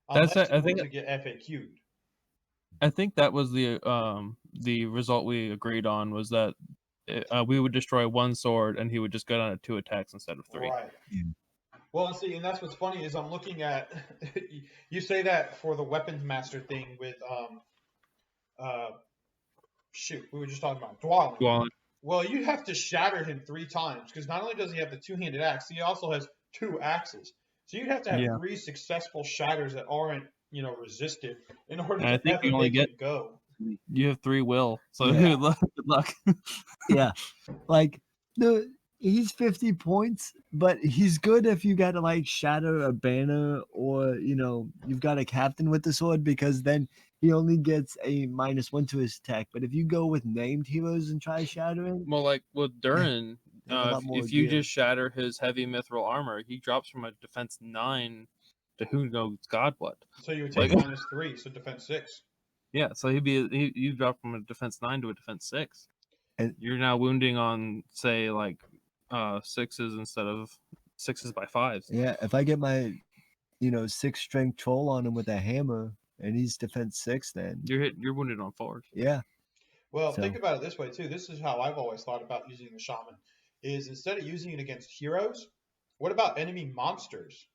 Speaker 1: I think to get FAQ'd.
Speaker 3: I think that was the result we agreed on, was that we would destroy one sword, and he would just go down to 2 attacks instead of 3.
Speaker 1: Right.
Speaker 2: Yeah.
Speaker 1: Well, see, and that's what's funny is I'm looking at. You say that for the weapons master thing with shoot, we were just talking about Dwalin.
Speaker 3: Dwalin.
Speaker 1: Well, you have to shatter him 3 times because not only does he have the 2-handed axe, he also has 2 axes. So you'd have to have 3 successful shatters that aren't, resisted in order
Speaker 3: I
Speaker 1: to
Speaker 3: think
Speaker 1: ever
Speaker 3: you only
Speaker 1: make
Speaker 3: get-
Speaker 1: him go.
Speaker 3: You have 3 will, so
Speaker 1: Yeah.
Speaker 3: good luck.
Speaker 2: Yeah, like he's 50 points, but he's good if you got to like shatter a banner or you've got a captain with the sword because then he only gets a -1 to his attack. But if you go with named heroes and try shattering,
Speaker 3: Well, like with Durin,
Speaker 2: they have a lot more
Speaker 3: if you
Speaker 2: gear.
Speaker 3: just shatter his heavy mithril armor, he drops from a defense 9 to who knows God what.
Speaker 1: So you would take
Speaker 3: Like-
Speaker 1: -3, so defense 6.
Speaker 3: Yeah, so you drop from a defense 9 to a defense 6.
Speaker 2: And-
Speaker 3: You're now wounding on, say, like 6s instead of 6s by 5s.
Speaker 2: Yeah, if I get my 6 strength troll on him with a hammer and he's defense 6, then
Speaker 3: You're wounded on 4s.
Speaker 2: yeah.
Speaker 1: Well,
Speaker 2: So-
Speaker 1: think about it this way too. This is how I've always thought about using the shaman: is instead of using it against heroes, what about enemy monsters?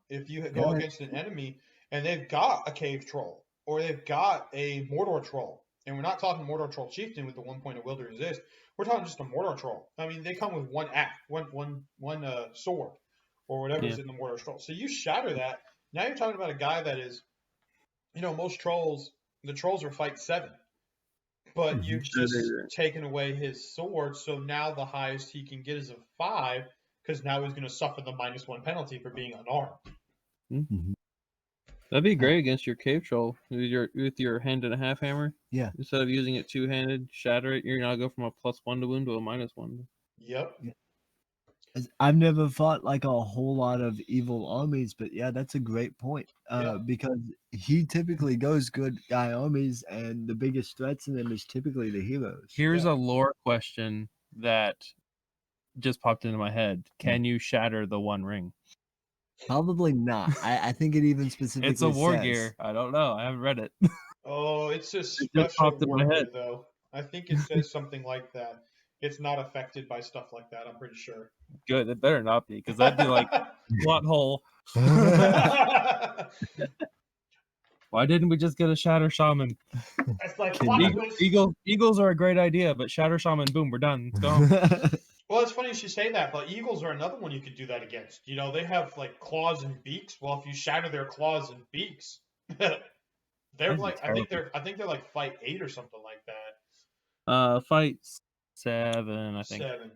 Speaker 1: If you go
Speaker 2: Yeah.
Speaker 1: against an enemy and they've got a cave troll or they've got a Mordor troll, and we're not talking Mordor troll chieftain with the 1 point of will to resist. We're talking just a Mordor troll. I mean, they come with one axe, one sword, or whatever's in the Mordor troll. So you shatter that. Now you're talking about a guy that is, most trolls. The trolls are fight 7, but you've just taken away his sword. So now the highest he can get is a 5, because now he's going to suffer the -1 penalty for being unarmed.
Speaker 2: Mhm.
Speaker 3: That'd be great against your cave troll with your hand and a half hammer.
Speaker 2: Yeah.
Speaker 3: Instead of using it 2-handed, shatter it. You're now go from a +1 to wound to a -1.
Speaker 1: Yep.
Speaker 2: I've never fought like a whole lot of evil armies, but yeah, that's a great point.
Speaker 1: Yeah.
Speaker 2: Because he typically goes good guy armies, and the biggest threats in them is typically the heroes.
Speaker 3: Here's a lore question that just popped into my head. Can you shatter the One Ring?
Speaker 2: Probably not. I think it even specifically
Speaker 3: It's a war
Speaker 2: says-
Speaker 3: gear. I don't know. I haven't read it.
Speaker 1: Oh, it's a
Speaker 3: just
Speaker 1: special
Speaker 3: popped in my
Speaker 1: warfare,
Speaker 3: head.
Speaker 1: though. I think it says something like that. It's not affected by stuff like that, I'm pretty sure.
Speaker 3: Good. It better not be, because that'd be like plot hole. Why didn't we just get a Shatter Shaman?
Speaker 1: It's like
Speaker 2: Can
Speaker 1: plot
Speaker 2: you-
Speaker 1: twist.
Speaker 3: Eagles are a great idea, but Shatter Shaman, boom, we're done. Let's go home.
Speaker 1: Well, it's funny you should say that, but eagles are another one you could do that against. They have like claws and beaks. Well, if you shatter their claws and beaks, they're
Speaker 3: That'd be
Speaker 1: like I think they're like fight 8 or something like that.
Speaker 3: Fight 7, I think.
Speaker 1: 7.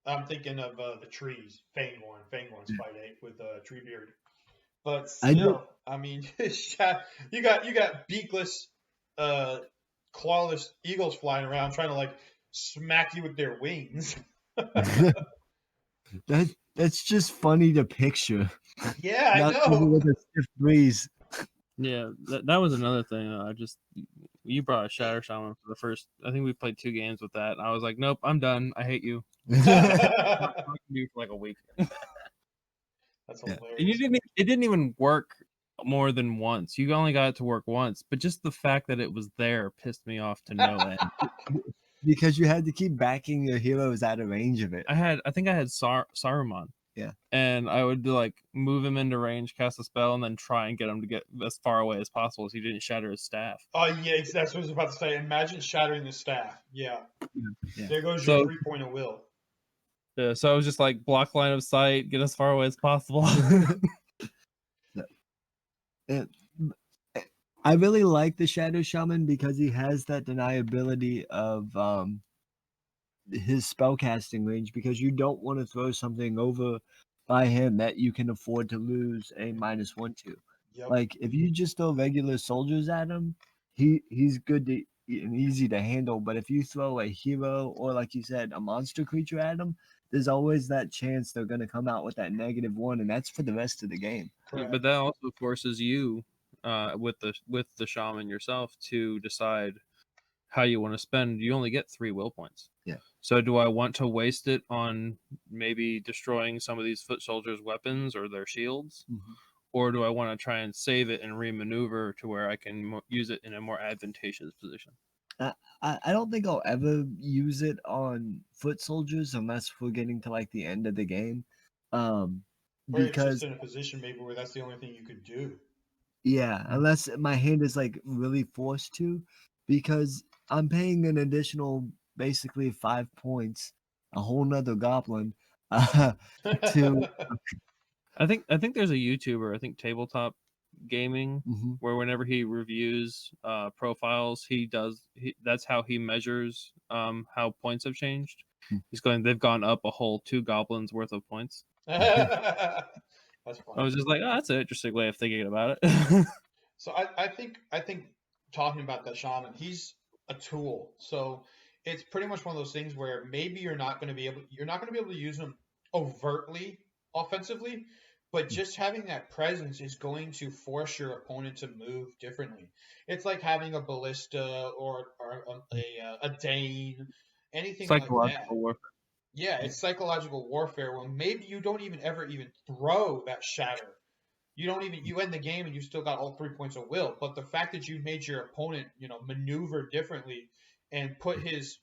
Speaker 1: I'm thinking of the trees. Fangorn. Fangorn's fight 8 with Treebeard. But
Speaker 2: I know-
Speaker 1: still, I mean, you got beakless, clawless eagles flying around trying to like smack you with their wings.
Speaker 2: That's just funny to picture.
Speaker 1: Yeah, I
Speaker 2: Not even
Speaker 1: know.
Speaker 2: with a stiff breeze.
Speaker 3: Yeah, that was another thing. You brought a Shatter Shaman for the first. I think we played 2 games with that. I was like, nope, I'm done. I hate you. I'm not talking to you for like a week.
Speaker 1: That's
Speaker 2: Yeah.
Speaker 1: hilarious.
Speaker 3: And it didn't even work more than once. You only got it to work once, but just the fact that it was there pissed me off to no end.
Speaker 2: Because you had to keep backing your heroes out of range of it.
Speaker 3: I think I had Saruman.
Speaker 2: Yeah.
Speaker 3: And I would like move him into range, cast a spell, and then try and get him to get as far away as possible so he didn't shatter his staff.
Speaker 1: Oh yeah, that's what I was about to say. Imagine shattering the staff. Yeah.
Speaker 2: Yeah.
Speaker 1: There goes your
Speaker 3: So-
Speaker 1: 3 point of will.
Speaker 3: Yeah, so I was just like block line of sight, get as far away as possible.
Speaker 2: I really like the Shadow Shaman because he has that deniability of his spellcasting range, because you don't want to throw something over by him that you can afford to lose a -1 to.
Speaker 1: Yep.
Speaker 2: Like if you just throw regular soldiers at him, he's good to and easy to handle. But if you throw a hero or, like you said, a monster creature at him, there's always that chance they're going to come out with that -1, and that's for the rest of the game.
Speaker 1: Correct.
Speaker 3: But that also forces you, with the shaman yourself, to decide how you want to spend. You only get 3 will points.
Speaker 2: Yeah.
Speaker 3: So do I want to waste it on maybe destroying some of these foot soldiers' weapons or their shields?
Speaker 2: Mhm.
Speaker 3: Or do I want to try and save it and remaneuver to where I can use it in a more advantageous position?
Speaker 2: I don't think I'll ever use it on foot soldiers unless we're getting to like the end of the game.
Speaker 1: Or it's just
Speaker 2: Because
Speaker 1: in a position maybe where that's the only thing you could do.
Speaker 2: yeah, unless my hand is like really forced to, because I'm paying an additional basically 5 points, a whole nother goblin, to
Speaker 3: I think there's a YouTuber, I think Tabletop Gaming,
Speaker 2: Mhm.
Speaker 3: where whenever he reviews profiles, that's how he measures how points have changed.
Speaker 2: Hmm.
Speaker 3: They've gone up a whole 2 goblins worth of points.
Speaker 1: That's
Speaker 3: I
Speaker 1: funny.
Speaker 3: was just like, oh, that's an interesting way of thinking about it.
Speaker 1: So I think talking about that shaman, he's a tool. So it's pretty much one of those things where maybe you're not going to be able to use him overtly offensively, but just having that presence is going to force your opponent to move differently. It's like having a ballista or a Dane, anything like that.
Speaker 3: Psychological warfare.
Speaker 1: Yeah, it's psychological warfare when maybe you don't ever even throw that shatter. You end the game and you still got all 3 points of will. But the fact that you made your opponent, maneuver differently and put his,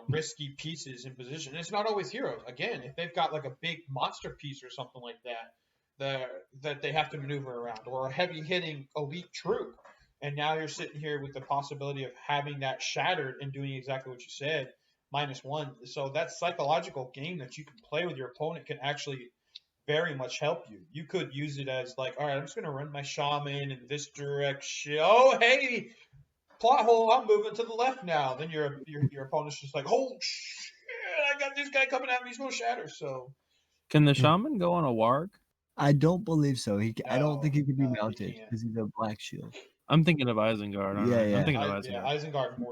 Speaker 1: risky pieces in position. And it's not always heroes. Again, if they've got like a big monster piece or something like that they have to maneuver around, or a heavy hitting elite troop. And now you're sitting here with the possibility of having that shattered and doing exactly what you said, -1. So that psychological game that you can play with your opponent can actually very much help you. You could use it as like, all right, I'm just going to run my shaman in this direction. Oh, hey, plot hole, I'm moving to the left now. Then your opponent's just like, oh shit, I got this guy coming at me. He's going to shatter. So
Speaker 3: Can the shaman go on a warg?
Speaker 2: I don't believe so. I don't think he can be
Speaker 1: no, he
Speaker 2: mounted
Speaker 1: can't.
Speaker 2: because he's a black shield.
Speaker 3: I'm thinking of Isengard, aren't
Speaker 2: Yeah,
Speaker 3: I? I'm
Speaker 2: yeah.
Speaker 3: thinking of
Speaker 1: Yeah,
Speaker 3: Isengard.
Speaker 1: Isengard and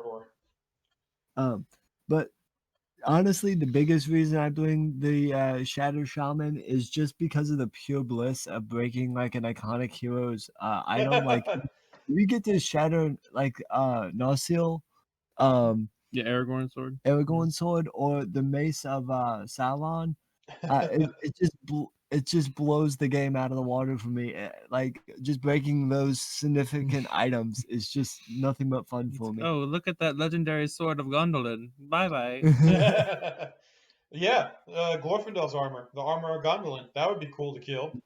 Speaker 1: Mordor.
Speaker 2: But honestly, the biggest reason I'm doing the Shadow Shaman is just because of the pure bliss of breaking like an iconic hero's item. Like if you get to shatter like Narsil,
Speaker 3: Yeah, Aragorn sword.
Speaker 2: Aragorn sword, or the mace of Sauron, it just blows the game out of the water for me. Like just breaking those significant items is just nothing but fun for me.
Speaker 3: Oh, look at that legendary sword of Gondolin. Bye bye.
Speaker 1: Yeah, Glorfindel's armor, the armor of Gondolin, that would be cool to kill.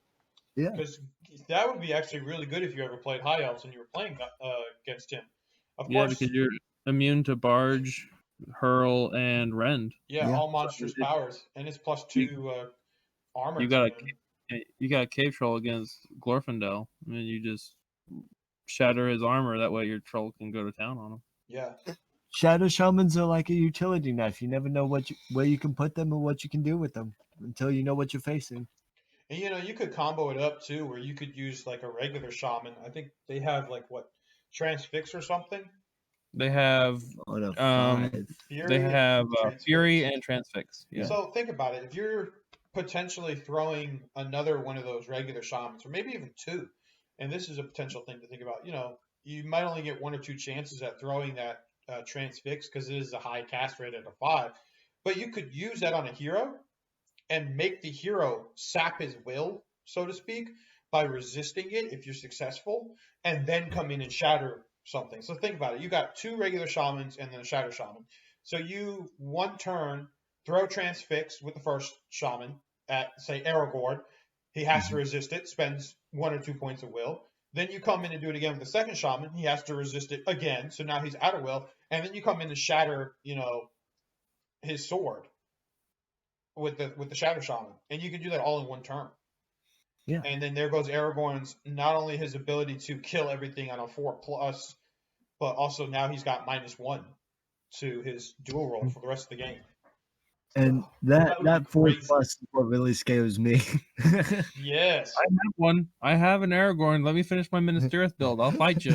Speaker 2: Yeah.
Speaker 1: Because that would be actually really good if you ever played High Elves and you were playing against him. Of
Speaker 3: Yeah,
Speaker 1: course,
Speaker 3: because you're immune to Barge, Hurl, and Rend.
Speaker 1: yeah,
Speaker 2: Yeah.
Speaker 1: all monstrous powers, and it's +2 armor
Speaker 3: You
Speaker 1: to
Speaker 3: got
Speaker 1: him.
Speaker 3: you got a cave troll against Glorfindel, and you just shatter his armor. That way, your troll can go to town on him.
Speaker 1: Yeah,
Speaker 2: Shadow Shamans are like a utility knife. You never know where you can put them or what you can do with them until you know what you're facing.
Speaker 1: and you could combo it up too, where you could use like a regular shaman. I think they have like what, transfix or something.
Speaker 3: They have
Speaker 2: On a
Speaker 3: um
Speaker 2: 5.
Speaker 3: they
Speaker 1: Fury
Speaker 3: have
Speaker 1: and transfix.
Speaker 3: Fury and Transfix. Yeah.
Speaker 1: So think about it. If you're potentially throwing another one of those regular shamans, or maybe even two, and this is a potential thing to think about, you might only get 1 or 2 chances at throwing that transfix because it is a high cast rate at a 5. But you could use that on a hero and make the hero sap his will, so to speak, by resisting it if you're successful, and then come in and shatter something. So think about it. You got 2 regular shamans and then a shadow shaman. So you 1 turn throw transfix with the first shaman at say Aragorn. He has to resist it, spends 1 or 2 points of will. Then you come in and do it again with the second shaman. He has to resist it again, so now he's out of will. And then you come in and shatter, his sword with the shadow shaman, and you can do that all in 1 turn.
Speaker 2: Yeah.
Speaker 1: And then there goes Aragorn's, not only his ability to kill everything on a 4+, but also now he's got -1 to his dual roll for the rest of the game.
Speaker 2: And
Speaker 1: That would be
Speaker 2: that 4+
Speaker 1: crazy.
Speaker 2: is what really scares me.
Speaker 1: Yes.
Speaker 3: I have one. I have an Aragorn. Let me finish my Minas Tirith build. I'll fight you.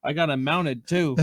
Speaker 3: I got him mounted too.